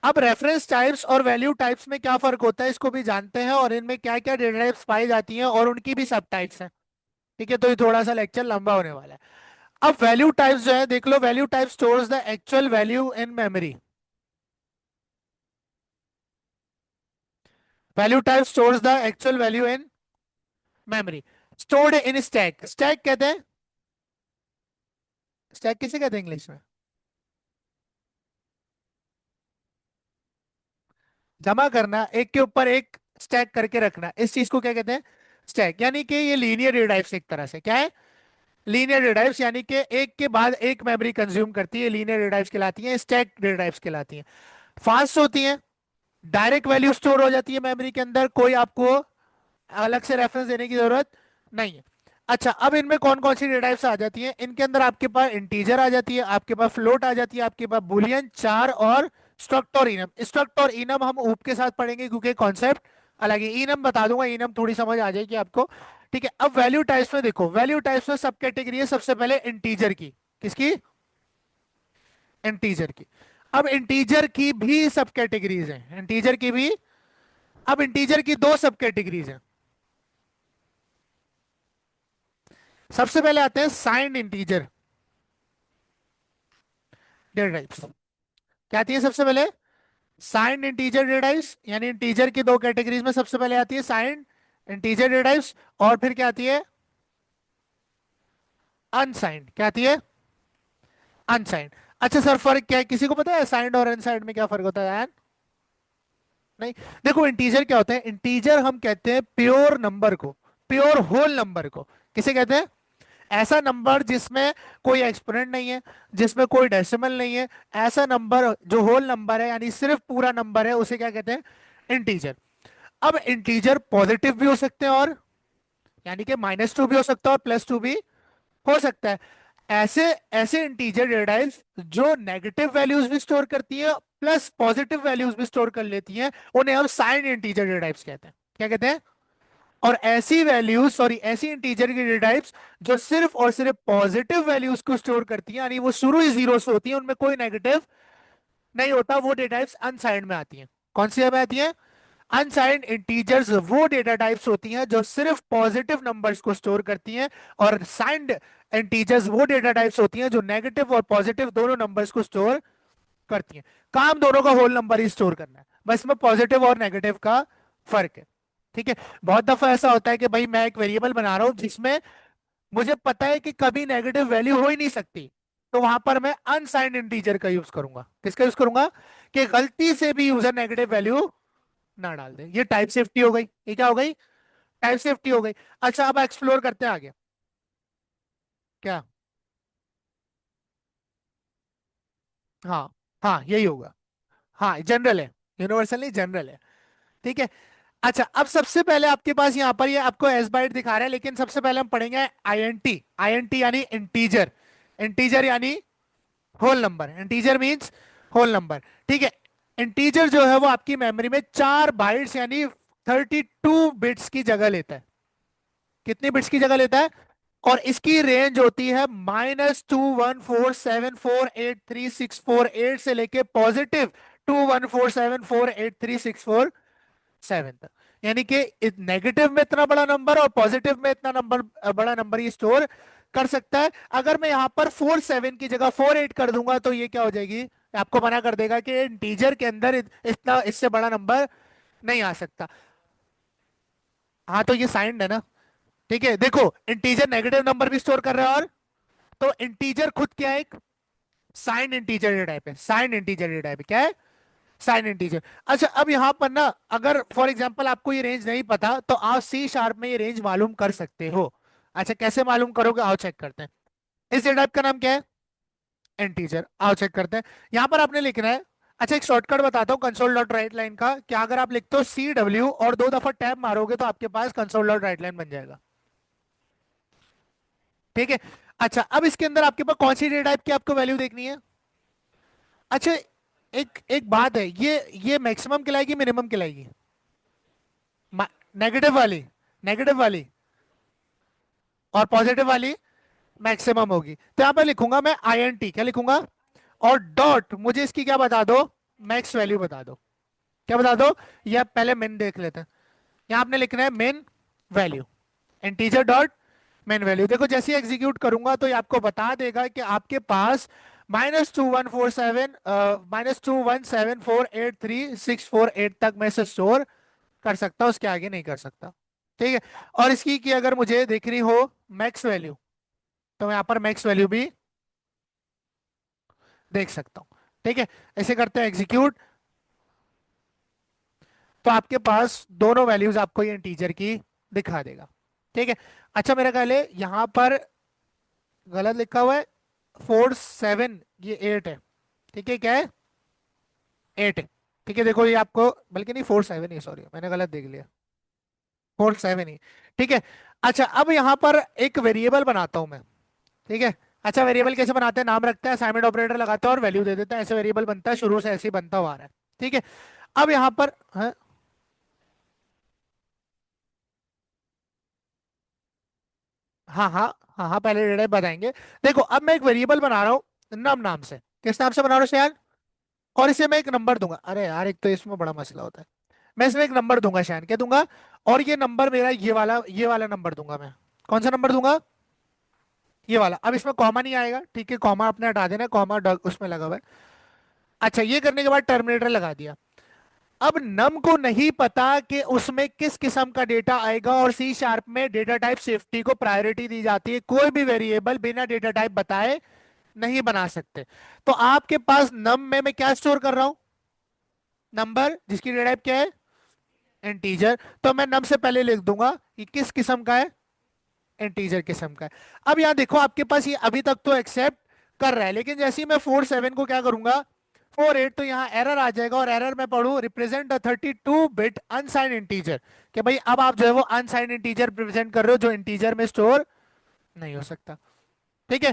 A: अब रेफरेंस टाइप्स और वैल्यू टाइप्स में क्या फर्क होता है इसको भी जानते हैं, और इनमें क्या क्या डेटा टाइप्स पाई जाती हैं और उनकी भी सब टाइप्स हैं। ठीक है, तो ये थोड़ा सा लेक्चर लंबा होने वाला है। अब वैल्यू टाइप्स जो है देख लो, value type stores the actual value in memory. Value type stores the actual value in memory. Stored in stack, stack कहते हैं, स्टैक किसे कहते हैं इंग्लिश में, जमा करना, एक के ऊपर एक स्टैक करके रखना, इस चीज को क्या कहते हैं, स्टैक। यानी कि ये लीनियर डेटाटाइप्स एक तरह से क्या है, लीनियर डेटाटाइप्स, यानी कि एक के बाद एक मेमोरी कंज्यूम करती है, लीनियर डेटाटाइप्स कहलाती हैं, स्टैक डेटाटाइप्स कहलाती हैं। फास्ट होती हैं, डायरेक्ट वैल्यू स्टोर हो जाती है मेमोरी के अंदर, कोई आपको अलग से रेफरेंस देने की जरूरत नहीं है। अच्छा, अब इनमें कौन कौन सी डेटा टाइप्स आ जाती हैं, इनके अंदर आपके पास इंटीजर आ जाती है, आपके पास फ्लोट आ जाती है, आपके पास बुलियन, चार और स्ट्रक्ट और इनम। स्ट्रक्ट और इनम हम ऊप के साथ पढ़ेंगे क्योंकि कॉन्सेप्ट अलग है। इनम बता दूंगा, इनम थोड़ी समझ आ जाएगी आपको। ठीक है, अब वैल्यू टाइप्स में देखो, वैल्यू टाइप्स में सब कैटेगरी है, सबसे पहले इंटीजर की, किसकी, इंटीजर की। अब इंटीजर की भी सब कैटेगरीज हैं, इंटीजर की भी। अब इंटीजर की दो सब कैटेगरीज हैं। सबसे पहले आते हैं साइंड इंटीजर डेटा टाइप्स। क्या आती है सबसे पहले, साइंड इंटीजर डेटा टाइप्स, यानी इंटीजर की दो कैटेगरीज में सबसे पहले आती है साइंड इंटीजर डेटा टाइप्स, और फिर क्या आती है अनसाइंड, क्या आती है अनसाइंड। अच्छा सर, फर्क क्या है, किसी को पता है साइंड और अनसाइंड में क्या फर्क होता है यार, नहीं। देखो इंटीजर क्या होता है, इंटीजर हम कहते हैं प्योर नंबर को, प्योर होल नंबर को, किसे कहते हैं, ऐसा नंबर जिसमें कोई एक्सपोनेंट नहीं है, जिसमें कोई डेसिमल नहीं है, ऐसा नंबर जो होल नंबर है यानी सिर्फ पूरा नंबर है, उसे क्या कहते हैं, इंटीजर। अब इंटीजर पॉजिटिव भी हो सकते हैं, और यानी कि -2 भी हो सकता है और +2 भी हो सकता है। ऐसे ऐसे इंटीजर डेटा टाइप्स जो नेगेटिव वैल्यूज भी स्टोर करती है प्लस पॉजिटिव वैल्यूज भी स्टोर कर लेती हैं, उन्हें हम साइन इंटीजर डेटा टाइप्स कहते हैं, क्या कहते हैं। और ऐसी वैल्यूज, सॉरी ऐसी इंटीजर की डेटा टाइप्स जो सिर्फ और सिर्फ पॉजिटिव वैल्यूज को स्टोर करती हैं, यानी वो शुरू ही जीरो से होती है, उनमें कोई नेगेटिव नहीं होता, वो डेटा टाइप्स अनसाइंड में आती हैं। कौन सी में आती हैं, अनसाइंड इंटीजर्स वो डेटा टाइप्स होती हैं जो सिर्फ पॉजिटिव नंबर्स को स्टोर करती हैं, और साइंड इंटीजर्स वो डेटा टाइप्स होती हैं जो नेगेटिव और पॉजिटिव दोनों नंबर्स को स्टोर करती हैं। काम दोनों का होल नंबर ही स्टोर करना है, बस में पॉजिटिव और नेगेटिव का फर्क है। ठीक है, बहुत दफा ऐसा होता है कि भाई मैं एक वेरिएबल बना रहा हूं जिसमें मुझे पता है कि कभी नेगेटिव वैल्यू हो ही नहीं सकती, तो वहां पर मैं अनसाइंड इंटीजर का यूज करूंगा, किसका यूज करूंगा, कि गलती से भी यूजर नेगेटिव वैल्यू ना डाल दे। ये टाइप सेफ्टी हो गई, ये क्या हो गई, टाइप सेफ्टी हो गई। अच्छा, अब एक्सप्लोर करते हैं आगे, क्या, हाँ हाँ यही होगा। हाँ जनरल है, यूनिवर्सल नहीं जनरल है। ठीक है। अच्छा अब सबसे पहले आपके पास यहाँ पर ये आपको एस बाइट दिखा रहा है, लेकिन सबसे पहले हम पढ़ेंगे आईएनटी। आईएनटी यानी इंटीजर। इंटीजर यानी whole number. Integer means whole number. ठीक है। इंटीजर जो है वो आपकी मेमोरी में 4 बाइट्स यानी 32 बिट्स की जगह लेता है। कितनी बिट्स की जगह लेता है? और इसकी रेंज होती है -21474848364 से लेके +214748364 तक। यानी कि नेगेटिव में इतना बड़ा नंबर और पॉजिटिव में इतना नंबर, बड़ा नंबर ये स्टोर कर सकता है। अगर मैं यहाँ पर 47 की जगह 48 कर दूंगा तो ये क्या हो जाएगी, आपको मना कर देगा कि इंटीजर के अंदर इतना इससे बड़ा नंबर नहीं आ सकता। हाँ तो ये साइंड है ना। ठीक है देखो, इंटीजर नेगेटिव नंबर भी स्टोर कर रहा है, और तो इंटीजर खुद क्या है, एक साइन इंटीजर डेटा टाइप है। साइन इंटीजर डेटा टाइप क्या है? Sign integer. अच्छा अब यहां पर ना, अगर फॉर एग्जांपल आपको ये रेंज नहीं पता तो आप सी शार्प में ये रेंज मालूम कर सकते हो। अच्छा कैसे मालूम करोगे, आओ चेक करते हैं। इस डेटा टाइप का नाम क्या है? इंटीजर। आओ चेक करते हैं। यहां पर आपने लिखना है, अच्छा एक शॉर्टकट बताता हूँ कंसोल डॉट राइट लाइन का, क्या अगर आप लिखते हो CW और 2 दफा टैब मारोगे तो आपके पास कंसोल डॉट राइट लाइन बन जाएगा। ठीक है। अच्छा अब इसके अंदर आपके पास कौन सी डेटा टाइप की आपको वैल्यू देखनी है? अच्छा एक एक बात है, ये मैक्सिमम कहलाएगी मिनिमम कहलाएगी? नेगेटिव वाली, नेगेटिव वाली, और पॉजिटिव वाली मैक्सिमम होगी। तो यहां पर लिखूंगा मैं INT, क्या लिखूंगा, और डॉट मुझे इसकी क्या बता दो, मैक्स वैल्यू बता दो। क्या बता दो? या पहले मिन देख लेते हैं। यहां आपने लिखना है मिन value, integer dot main value. देखो जैसे ही एग्जीक्यूट करूंगा तो ये आपको बता देगा कि आपके पास -2147 तक मैं इसे स्टोर कर सकता हूं, उसके आगे नहीं कर सकता। ठीक है। और इसकी की अगर मुझे देखनी हो मैक्स वैल्यू, तो मैं यहाँ पर मैक्स वैल्यू भी देख सकता हूँ। ठीक है। ऐसे करते हैं एग्जीक्यूट, तो आपके पास दोनों वैल्यूज आपको ये इंटीजर की दिखा देगा। ठीक है। अच्छा मेरा ख्याल है यहाँ पर गलत लिखा हुआ है, 47 ये 8 है। ठीक है क्या है? 8 है। ठीक है देखो ये आपको, बल्कि नहीं 47 ही, सॉरी मैंने गलत देख लिया, 47 ही। ठीक है। अच्छा अब यहाँ पर एक वेरिएबल बनाता हूं मैं। ठीक है। अच्छा वेरिएबल कैसे बनाते हैं, नाम रखते हैं, असाइनमेंट ऑपरेटर लगाते हैं और वैल्यू दे देते हैं, ऐसे वेरिएबल बनता है, शुरू से ऐसे ही बनता हुआ आ रहा है। ठीक है। अब यहाँ पर हाँ हाँ हाँ हाँ हाँ, पहले डेटा बताएंगे। देखो अब मैं एक वेरिएबल बना रहा हूँ नम नाम से। किस नाम से बना रहा हूँ शायद? और इसे मैं एक नंबर दूंगा, अरे यार एक तो इसमें बड़ा मसला होता है। मैं इसमें एक नंबर दूंगा शायद, क्या दूंगा? और ये नंबर मेरा ये वाला नंबर दूंगा मैं। कौन सा नंबर दूंगा? ये वाला। अब इसमें कॉमा नहीं आएगा, ठीक है, कॉमा अपने हटा देना, कॉमा उसमें लगा हुआ है। अच्छा ये करने के बाद टर्मिनेटर लगा दिया। अब नम को नहीं पता कि उसमें किस किस्म का डेटा आएगा, और सी शार्प में डेटा टाइप सेफ्टी को प्रायोरिटी दी जाती है, कोई भी वेरिएबल बिना डेटा टाइप बताए नहीं बना सकते। तो आपके पास नम में मैं क्या स्टोर कर रहा हूं? नंबर जिसकी डेटा टाइप क्या है? इंटीजर। तो मैं नम से पहले लिख दूंगा कि किस किस्म का है, इंटीजर किस्म का है। अब यहां देखो आपके पास ये अभी तक तो एक्सेप्ट कर रहा है, लेकिन जैसे ही मैं 47 को क्या करूंगा, 48, तो यहाँ एरर आ जाएगा, और एरर मैं पढ़ू represent a 32 bit unsigned integer, कि भाई अब आप जो है वो अनसाइंड इंटीजर रिप्रेजेंट कर रहे हो जो इंटीजर में स्टोर नहीं हो सकता। ठीक है।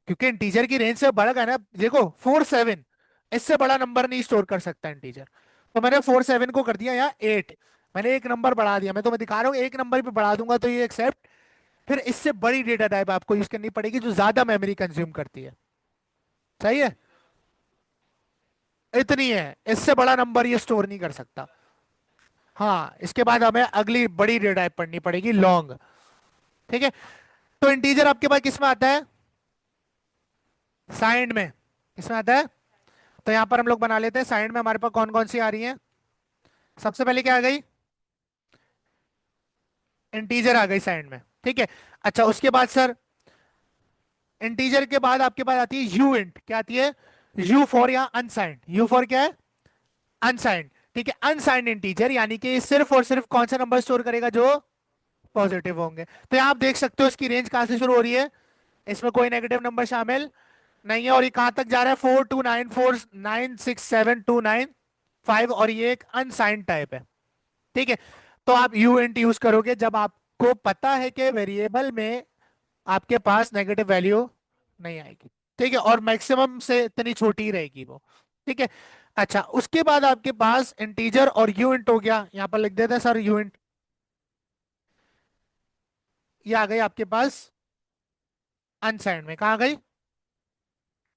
A: क्योंकि इंटीजर की रेंज से बड़ा है ना, देखो 47 इससे बड़ा नंबर नहीं स्टोर कर सकता इंटीजर। तो मैंने 47 को कर दिया यहाँ 8, मैंने एक नंबर बढ़ा दिया, मैं तो मैं दिखा रहा हूँ एक नंबर पे बढ़ा दूंगा तो ये एक्सेप्ट। फिर इससे बड़ी डेटा टाइप आपको यूज करनी पड़ेगी जो ज्यादा मेमोरी कंज्यूम करती है। सही है। इतनी है, इससे बड़ा नंबर ये स्टोर नहीं कर सकता। हाँ इसके बाद हमें अगली बड़ी डेटा टाइप पढ़नी पड़ेगी लॉन्ग। ठीक है। तो इंटीजर आपके पास किस में आता है? साइंड में। किसमें आता है? तो यहां पर हम लोग बना लेते हैं, साइंड में हमारे पास कौन कौन सी आ रही है। सबसे पहले क्या आ गई? इंटीजर आ गई साइंड में। ठीक है। अच्छा उसके बाद सर, इंटीजर के बाद आपके पास आती है यू इंट, क्या आती है? यू फॉर या अनसाइंड, यू फॉर क्या है? अनसाइंड। ठीक है। अनसाइंड इंटीजर यानी कि सिर्फ और सिर्फ कौन सा नंबर स्टोर करेगा, जो पॉजिटिव होंगे। तो यहां आप देख सकते हो इसकी रेंज कहां से शुरू हो रही है, इसमें कोई नेगेटिव नंबर शामिल नहीं है, और ये कहां तक जा रहा है? 4294967295, और ये एक अनसाइंड टाइप है। ठीक है, तो आप यू इंट यूज करोगे जब आपको पता है कि वेरिएबल में आपके पास नेगेटिव वैल्यू नहीं आएगी। ठीक है, और मैक्सिमम से इतनी छोटी ही रहेगी वो। ठीक है। अच्छा, उसके बाद आपके पास इंटीजर और यू इंट हो गया, यहां पर लिख देते हैं सर यू इंट। ये आ गई आपके पास अनसाइंड में, कहा आ गई?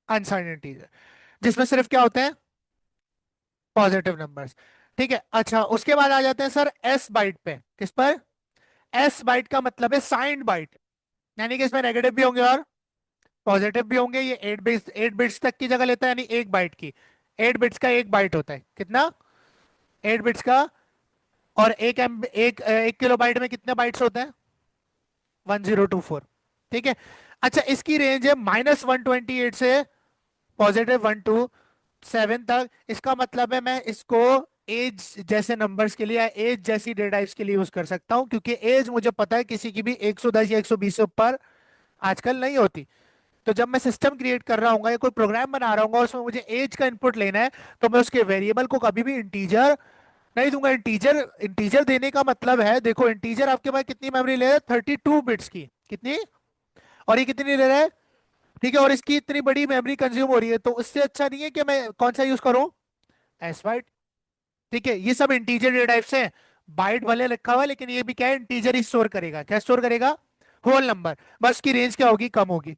A: अनसाइंड इंटीजर, जिसमें सिर्फ क्या होते हैं? Positive numbers. ठीक है, अच्छा उसके बाद आ जाते हैं सर एस बाइट पे। किस पर? एस बाइट का मतलब है साइंड बाइट, यानी कि इसमें नेगेटिव भी होंगे और पॉजिटिव भी होंगे। ये 8 बिट्स, 8 बिट्स तक की जगह लेता है, यानी एक बाइट की। 8 बिट्स का एक बाइट होता है कितना? 8 बिट्स का। और एक किलो बाइट में कितने बाइट्स होते हैं? 1024। ठीक है। अच्छा, इसकी रेंज है -128 से +127 तक। इसका मतलब है मैं इसको एज जैसे नंबर्स के लिए या एज जैसी डेटा टाइप्स के लिए यूज कर सकता हूं, क्योंकि एज मुझे पता है किसी की भी 110 या 120 से ऊपर आजकल नहीं होती। तो जब मैं सिस्टम क्रिएट कर रहा हूँ या कोई प्रोग्राम बना रहा हूँ और उसमें मुझे एज का इनपुट लेना है, तो मैं उसके वेरिएबल को कभी भी इंटीजर नहीं दूंगा। इंटीजर इंटीजर देने का मतलब है, देखो इंटीजर आपके पास कितनी मेमोरी ले रहा है? 32 बिट्स की। कितनी? और ये कितनी ले रहा है? ठीक है, और इसकी इतनी बड़ी मेमोरी कंज्यूम हो रही है, तो उससे अच्छा नहीं है कि मैं कौन सा यूज करूं? S byte. ठीक है, ये सब इंटीजर डेटा टाइप्स हैं। बाइट भले लिखा हुआ है, लेकिन ये भी क्या है? इंटीजर ही स्टोर करेगा। क्या स्टोर करेगा? Whole number. बस की रेंज क्या होगी? कम होगी।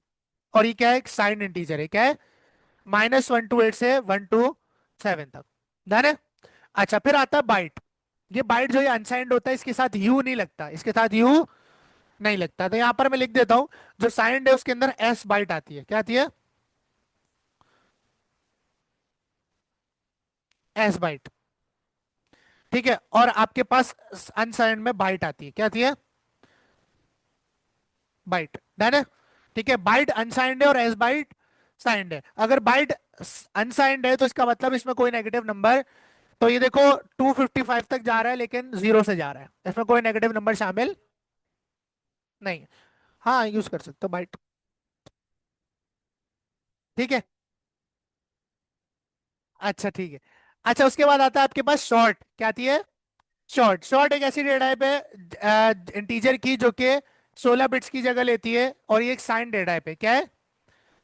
A: और ये क्या है? साइंड इंटीजर है। क्या है? -128 से 127 तक। डन है। अच्छा, फिर आता है बाइट। ये बाइट जो ये अनसाइंड होता है, इसके साथ यू नहीं लगता, इसके साथ यू नहीं लगता। तो यहां पर मैं लिख देता हूं, जो साइंड है उसके अंदर एस बाइट आती है। क्या आती है? S byte. ठीक है, और आपके पास अनसाइंड में बाइट आती है। क्या आती है? बाइट। डन है। ठीक है, बाइट अनसाइंड है और एस बाइट साइंड है। अगर बाइट अनसाइंड है तो इसका मतलब इसमें कोई नेगेटिव नंबर, तो ये देखो 255 तक जा रहा है लेकिन जीरो से जा रहा है, इसमें कोई नेगेटिव नंबर शामिल नहीं है। हाँ, यूज कर सकते हो बाइट। ठीक है। अच्छा ठीक है। अच्छा, उसके बाद आता है आपके पास शॉर्ट। क्या आती है? शॉर्ट। शॉर्ट एक ऐसी डेटा टाइप है इंटीजर की, जो कि 16 बिट्स की जगह लेती है, और ये एक साइन डेटा टाइप है। क्या है?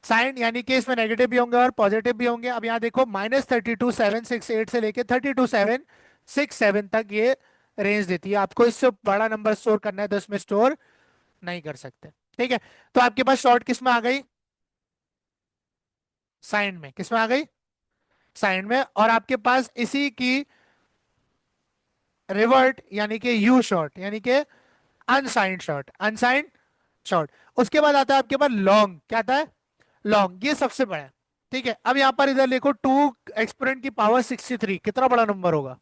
A: साइन, यानी कि इसमें नेगेटिव भी होंगे और पॉजिटिव भी होंगे। अब यहाँ देखो -32768 से लेके 32767 तक ये रेंज देती है। आपको इससे बड़ा नंबर स्टोर करना है तो इसमें स्टोर नहीं कर सकते। ठीक है, तो आपके पास शॉर्ट किस में आ गई? साइन में। किस में आ गई? साइन में। और आपके पास इसी की रिवर्ट, यानी कि यू शॉर्ट, यानी कि अनसाइंड शॉर्ट। Unsigned short. उसके बाद आता है आपके पास लॉन्ग। क्या आता है? लॉन्ग, ये सबसे बड़ा है। ठीक है, अब यहां पर इधर देखो 2 एक्सपोनेंट की पावर 63, कितना बड़ा नंबर होगा?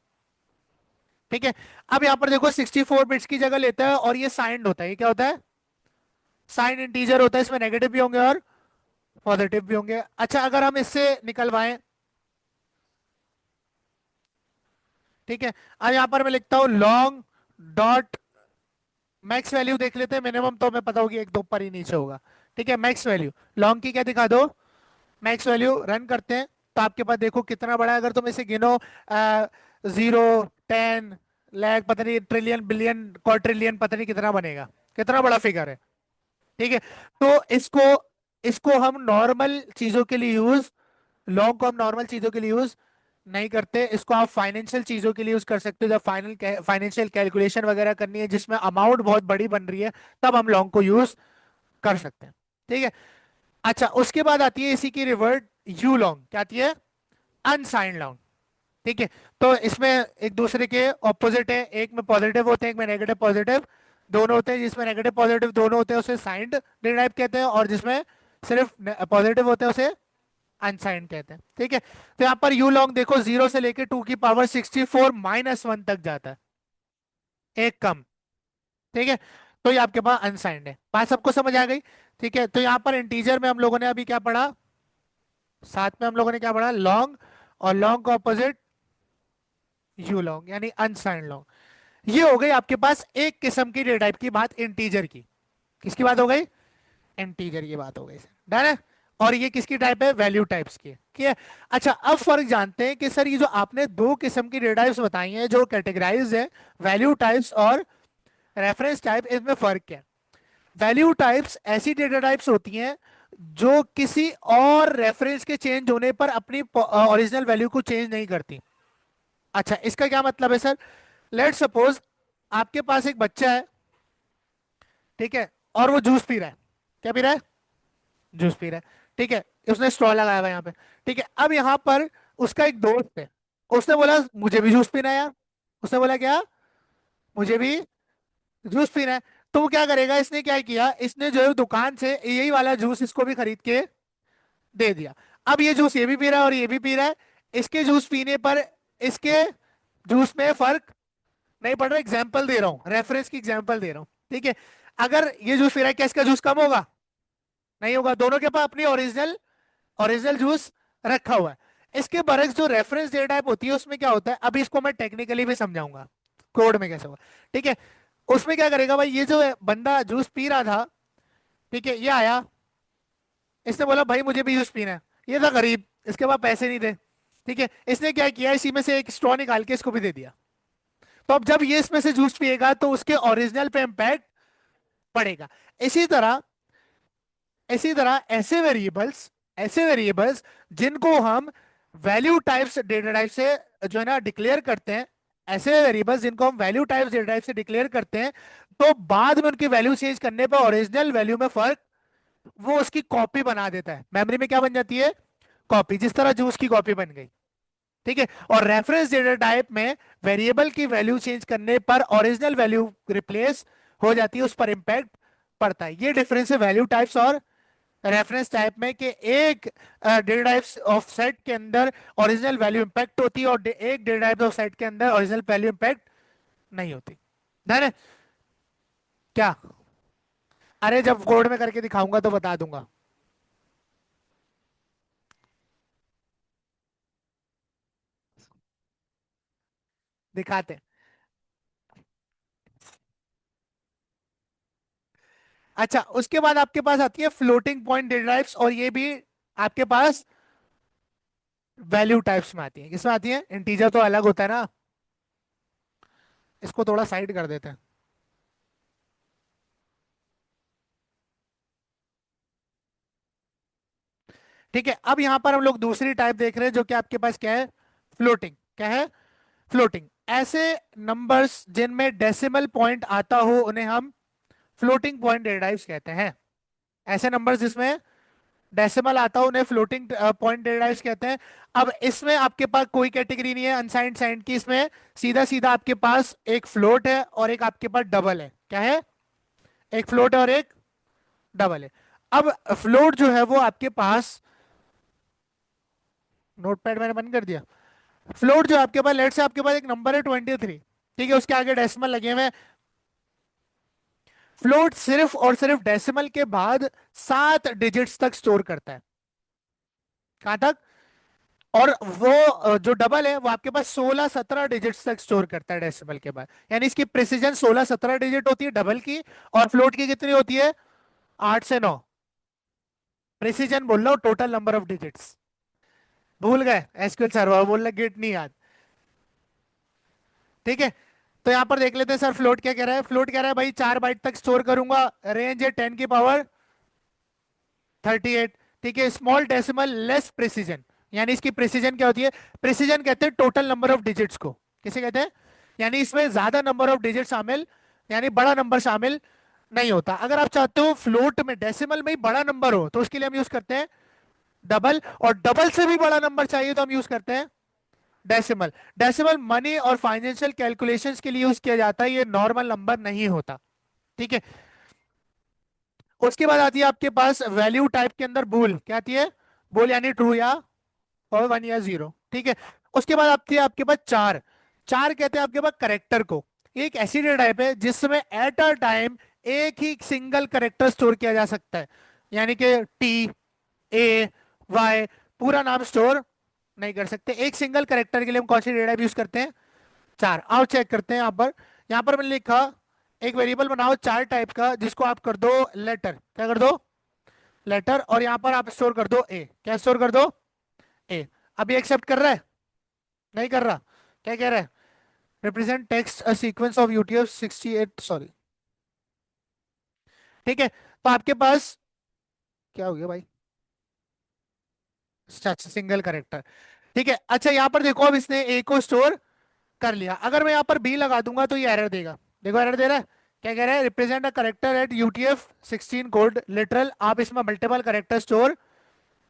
A: ठीक है। अब यहां पर देखो 64 बिट्स की जगह लेता है, और ये साइंड होता है। ये क्या होता है? साइंड इंटीजर होता है, इसमें नेगेटिव भी होंगे और पॉजिटिव भी होंगे। अच्छा, अगर हम इससे निकलवाएं, ठीक है, अब यहां पर मैं लिखता हूं लॉन्ग डॉट मैक्स वैल्यू देख लेते हैं। मिनिमम तो हमें पता होगी एक दो पर ही नीचे होगा। ठीक है, मैक्स वैल्यू लॉन्ग की क्या दिखा दो? Max value. रन करते हैं तो आपके पास देखो कितना बड़ा है। अगर तुम इसे गिनो 0, 10 लाख, पता नहीं ट्रिलियन, बिलियन, क्वाड्रिलियन, पता नहीं कितना बनेगा। कितना बड़ा फिगर है। ठीक है, तो इसको इसको हम नॉर्मल चीजों के लिए यूज, लॉन्ग को हम नॉर्मल चीजों के लिए यूज नहीं करते। इसको आप फाइनेंशियल चीजों के लिए यूज कर सकते हो, जब फाइनेंशियल कैलकुलेशन वगैरह करनी है जिसमें अमाउंट बहुत बड़ी बन रही है, तब हम लॉन्ग को यूज कर सकते हैं। ठीक है। अच्छा, उसके बाद आती है इसी की रिवर्ट, यू लॉन्ग। क्या आती है? Unsigned long. ठीक है, तो इसमें एक दूसरे के ऑपोजिट है, एक में पॉजिटिव होते हैं, एक में नेगेटिव पॉजिटिव दोनों होते हैं। जिसमें नेगेटिव पॉजिटिव दोनों होते हैं उसे साइंड डेटा टाइप कहते हैं, और जिसमें सिर्फ पॉजिटिव होते हैं उसे अनसाइंड कहते हैं। ठीक है, तो यहाँ पर यू लॉन्ग देखो 0 से लेके 2 की पावर 64 - 1 तक जाता है, एक कम। ठीक है, तो ये आपके पास अनसाइंड है। बात सबको समझ आ गई? ठीक है, तो यहाँ पर इंटीजर में हम लोगों ने अभी क्या पढ़ा? साथ में हम लोगों ने क्या पढ़ा? लॉन्ग, और लॉन्ग का ऑपोजिट यू लॉन्ग, यानी अनसाइंड लॉन्ग। ये हो गई आपके पास एक किस्म की डेटा टाइप की बात, इंटीजर की। किसकी बात हो गई? इंटीजर की बात हो गई। डन है। और ये किसकी टाइप है, वैल्यू टाइप्स की है, ठीक है। अच्छा, अब फर्क जानते हैं कि सर ये जो आपने दो किस्म की डेटा टाइप्स बताई हैं जो कैटेगराइज है, वैल्यू टाइप्स और रेफरेंस टाइप, इसमें फर्क क्या है। वैल्यू टाइप्स ऐसी डेटा टाइप्स होती हैं जो किसी और रेफरेंस के चेंज होने पर अपनी ओरिजिनल वैल्यू को चेंज नहीं करती। अच्छा, इसका क्या मतलब है सर, लेट सपोज आपके पास एक बच्चा है, ठीक है, और वो जूस पी रहा है। क्या पी रहा है, जूस पी रहा है, ठीक है। उसने स्ट्रॉ लगाया हुआ है यहाँ पे, ठीक है। अब यहाँ पर उसका एक दोस्त है, उसने बोला मुझे भी जूस पीना है यार। उसने बोला क्या, मुझे भी जूस पीना है। तो वो क्या करेगा, इसने क्या किया, इसने जो है दुकान से यही वाला जूस इसको भी खरीद के दे दिया। अब ये जूस ये भी पी रहा है और ये भी पी रहा है। इसके जूस पीने पर इसके जूस में फर्क नहीं पड़ रहा। एग्जाम्पल दे रहा हूँ, रेफरेंस की एग्जाम्पल दे रहा हूँ, ठीक है। अगर ये जूस पी रहा है, क्या इसका जूस कम होगा, नहीं होगा। दोनों के पास अपनी ओरिजिनल ओरिजिनल जूस रखा हुआ है। इसके बरक्स जो रेफरेंस डेटा टाइप होती है उसमें क्या होता है, अभी इसको मैं टेक्निकली भी समझाऊंगा कोड में कैसे होगा, ठीक है। उसमें क्या करेगा भाई, ये जो है बंदा जूस पी रहा था, ठीक है, ये आया, इसने बोला भाई मुझे भी जूस पीना है। ये था गरीब, इसके पास पैसे नहीं थे, ठीक है। इसने क्या किया, इसी में से एक स्ट्रॉ निकाल के इसको भी दे दिया। तो अब जब ये इसमें से जूस पिएगा तो उसके ओरिजिनल पे इम्पैक्ट पड़ेगा। इसी तरह ऐसे वेरिएबल्स जिनको हम वैल्यू टाइप्स डेटा टाइप से जो है ना डिक्लेयर करते हैं, ऐसे वेरिएबल्स जिनको हम वैल्यू टाइप्स डेटा टाइप से डिक्लेयर करते हैं, तो बाद में उनकी वैल्यू चेंज करने पर ओरिजिनल वैल्यू में फर्क, वो उसकी कॉपी बना देता है। मेमोरी में क्या बन जाती है, कॉपी, जिस तरह जूस की कॉपी बन गई, ठीक है। और रेफरेंस डेटा टाइप में वेरिएबल की वैल्यू चेंज करने पर ओरिजिनल वैल्यू रिप्लेस हो जाती है, उस पर इंपैक्ट पड़ता है। ये डिफरेंस है वैल्यू टाइप्स और रेफरेंस टाइप में, कि एक डेटा टाइप्स ऑफ सेट के अंदर ओरिजिनल वैल्यू इंपैक्ट होती है और एक डेटा टाइप ऑफ सेट के अंदर ओरिजिनल वैल्यू इंपैक्ट नहीं होती। ध्यान है क्या, अरे जब कोड में करके दिखाऊंगा तो बता दूंगा। दिखाते हैं। अच्छा, उसके बाद आपके पास आती है फ्लोटिंग पॉइंट डेटा टाइप्स, और ये भी आपके पास वैल्यू टाइप्स में आती है। किसमें आती है, इंटीजर तो अलग होता है ना, इसको थोड़ा साइड कर देते हैं, ठीक है। अब यहां पर हम लोग दूसरी टाइप देख रहे हैं जो कि आपके पास क्या है, फ्लोटिंग। क्या है, फ्लोटिंग। ऐसे नंबर्स जिनमें डेसिमल पॉइंट आता हो उन्हें हम फ्लोटिंग पॉइंट डेटा टाइप्स कहते हैं। ऐसे नंबर्स जिसमें डेसिमल आता हो उन्हें फ्लोटिंग पॉइंट डेटा टाइप्स कहते हैं। अब इसमें आपके पास कोई कैटेगरी नहीं है अनसाइंड साइंड की, इसमें सीधा सीधा आपके पास एक फ्लोट है और एक आपके पास डबल है। क्या है, एक फ्लोट है और एक डबल है। अब फ्लोट जो है वो आपके पास, नोटपैड मैंने बंद कर दिया। फ्लोट जो आपके पास, लेट से आपके पास एक नंबर है 23, ठीक है, उसके आगे डेसिमल लगे हुए हैं। फ्लोट सिर्फ और सिर्फ डेसिमल के बाद 7 डिजिट्स तक स्टोर करता है। कहां तक, और वो जो डबल है वो आपके पास 16-17 डिजिट्स तक स्टोर करता है डेसिमल के बाद। यानी इसकी प्रिसीजन 16-17 डिजिट होती है डबल की, और फ्लोट की कितनी होती है, 8 से 9। प्रिसीजन बोल रहा हूँ, टोटल नंबर ऑफ डिजिट्स भूल गए, एसक्यूएल सर्वर बोल रहे, गेट नहीं याद, ठीक है। तो यहां पर देख लेते हैं सर, फ्लोट क्या कह रहा है। फ्लोट कह रहा है भाई 4 बाइट तक स्टोर करूंगा, रेंज है 10 की पावर 38, ठीक है। स्मॉल डेसिमल लेस प्रिसीजन, यानी इसकी प्रिसीजन क्या होती है, प्रिसीजन कहते हैं टोटल नंबर ऑफ डिजिट्स को। किसे कहते हैं, यानी इसमें ज्यादा नंबर ऑफ डिजिट शामिल, यानी बड़ा नंबर शामिल नहीं होता। अगर आप चाहते हो फ्लोट में डेसिमल में ही बड़ा नंबर हो तो उसके लिए हम यूज करते हैं डबल, और डबल से भी बड़ा नंबर चाहिए तो हम यूज करते हैं डेसिमल। डेसिमल मनी और फाइनेंशियल कैलकुलेशंस के लिए यूज किया जाता है, ये नॉर्मल नंबर नहीं होता, ठीक है। उसके बाद आती है आपके पास वैल्यू टाइप के अंदर बुल, क्या आती है, बुल यानी ट्रू या और 1 या 0, ठीक है। उसके बाद आती है आपके पास चार। चार कहते हैं आपके पास करेक्टर को। ये एक ऐसी डेटा टाइप है जिसमें एट अ टाइम एक ही सिंगल करेक्टर स्टोर किया जा सकता है, यानी कि T A Y पूरा नाम स्टोर नहीं कर सकते। एक सिंगल करेक्टर के लिए हम कौन सी डेटा टाइप यूज करते हैं, चार। आओ चेक करते हैं। यहाँ पर मैंने लिखा एक वेरिएबल बनाओ चार टाइप का, जिसको आप कर दो लेटर, क्या कर दो, लेटर, और यहाँ पर आप स्टोर कर दो ए। क्या स्टोर कर दो? ए। अभी एक्सेप्ट कर रहा है? नहीं कर रहा? क्या कह रहा है? Represent text a sequence of UTF 68, sorry. ठीक है, तो आपके पास क्या हो गया भाई? Single character. ठीक है, अच्छा यहाँ पर देखो, अब इसने ए को स्टोर कर लिया। अगर मैं यहाँ पर बी लगा दूंगा तो ये एरर देगा। देखो एरर दे रहा है। क्या कह रहा है? Represent a character eight UTF 16 code literal. आप इसमें मल्टीपल करेक्टर स्टोर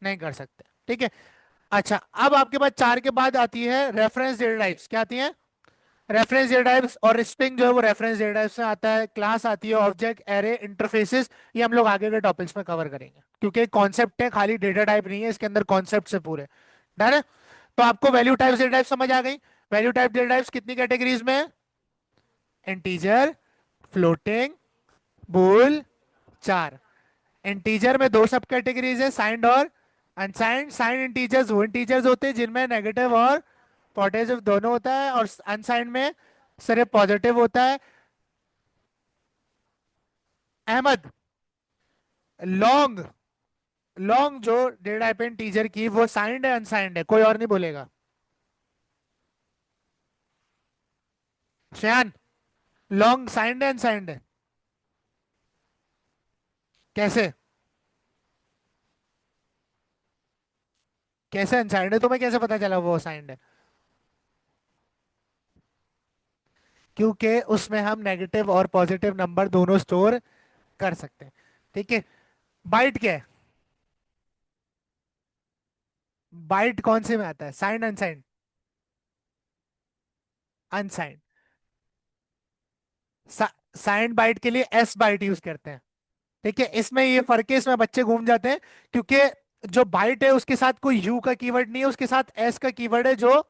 A: नहीं कर सकते। ठीक है। अच्छा, अब आपके पास चार के बाद आती है रेफरेंस डेटा टाइप्स। क्या आती है? Reference data types. और स्ट्रिंग जो है वो रेफरेंस डेटा टाइप्स से आता है। क्लास आती है, ऑब्जेक्ट, एरे, इंटरफेसेस। ये हम लोग आगे के टॉपिक्स में कवर करेंगे, क्योंकि कॉन्सेप्ट है, खाली डेटा टाइप नहीं है, इसके अंदर कॉन्सेप्ट से पूरे। डन है? तो आपको वैल्यू टाइप्स डेटा टाइप समझ आ गई। वैल्यू टाइप डेटा टाइप्स कितनी कैटेगरीज में है? इंटीजर, फ्लोटिंग, बूल, चार। इंटीजर में दो सब कैटेगरीज है, साइंड और अनसाइंड। साइंड इंटीजर्स वो इंटीजर्स होते हैं जिनमें नेगेटिव और पॉजिटिव दोनों होता है, और अनसाइंड में सिर्फ पॉजिटिव होता है। अहमद, लॉन्ग, लॉन्ग जो डेटा टाइप है इंटीजर की, वो साइंड है अनसाइंड है? कोई और नहीं बोलेगा। शयान, लॉन्ग साइंड है अनसाइंड है? कैसे? कैसे अनसाइंड है? तुम्हें कैसे पता चला वो साइंड है? क्योंकि उसमें हम नेगेटिव और पॉजिटिव नंबर दोनों स्टोर कर सकते हैं। ठीक है। बाइट क्या है? बाइट कौन से में आता है, signed unsigned? Unsigned. Signed byte के लिए एस बाइट यूज करते हैं। ठीक है, इसमें ये फर्क है, इसमें बच्चे घूम जाते हैं, क्योंकि जो बाइट है उसके साथ कोई यू का कीवर्ड नहीं है, उसके साथ एस का कीवर्ड है, जो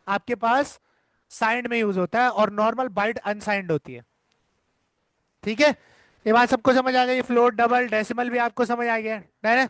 A: आपके पास साइंड में यूज होता है, और नॉर्मल बाइट अनसाइंड होती है। ठीक है, ये बात सबको समझ आ गई? फ्लोट, डबल, डेसिमल भी आपको समझ आ गया है?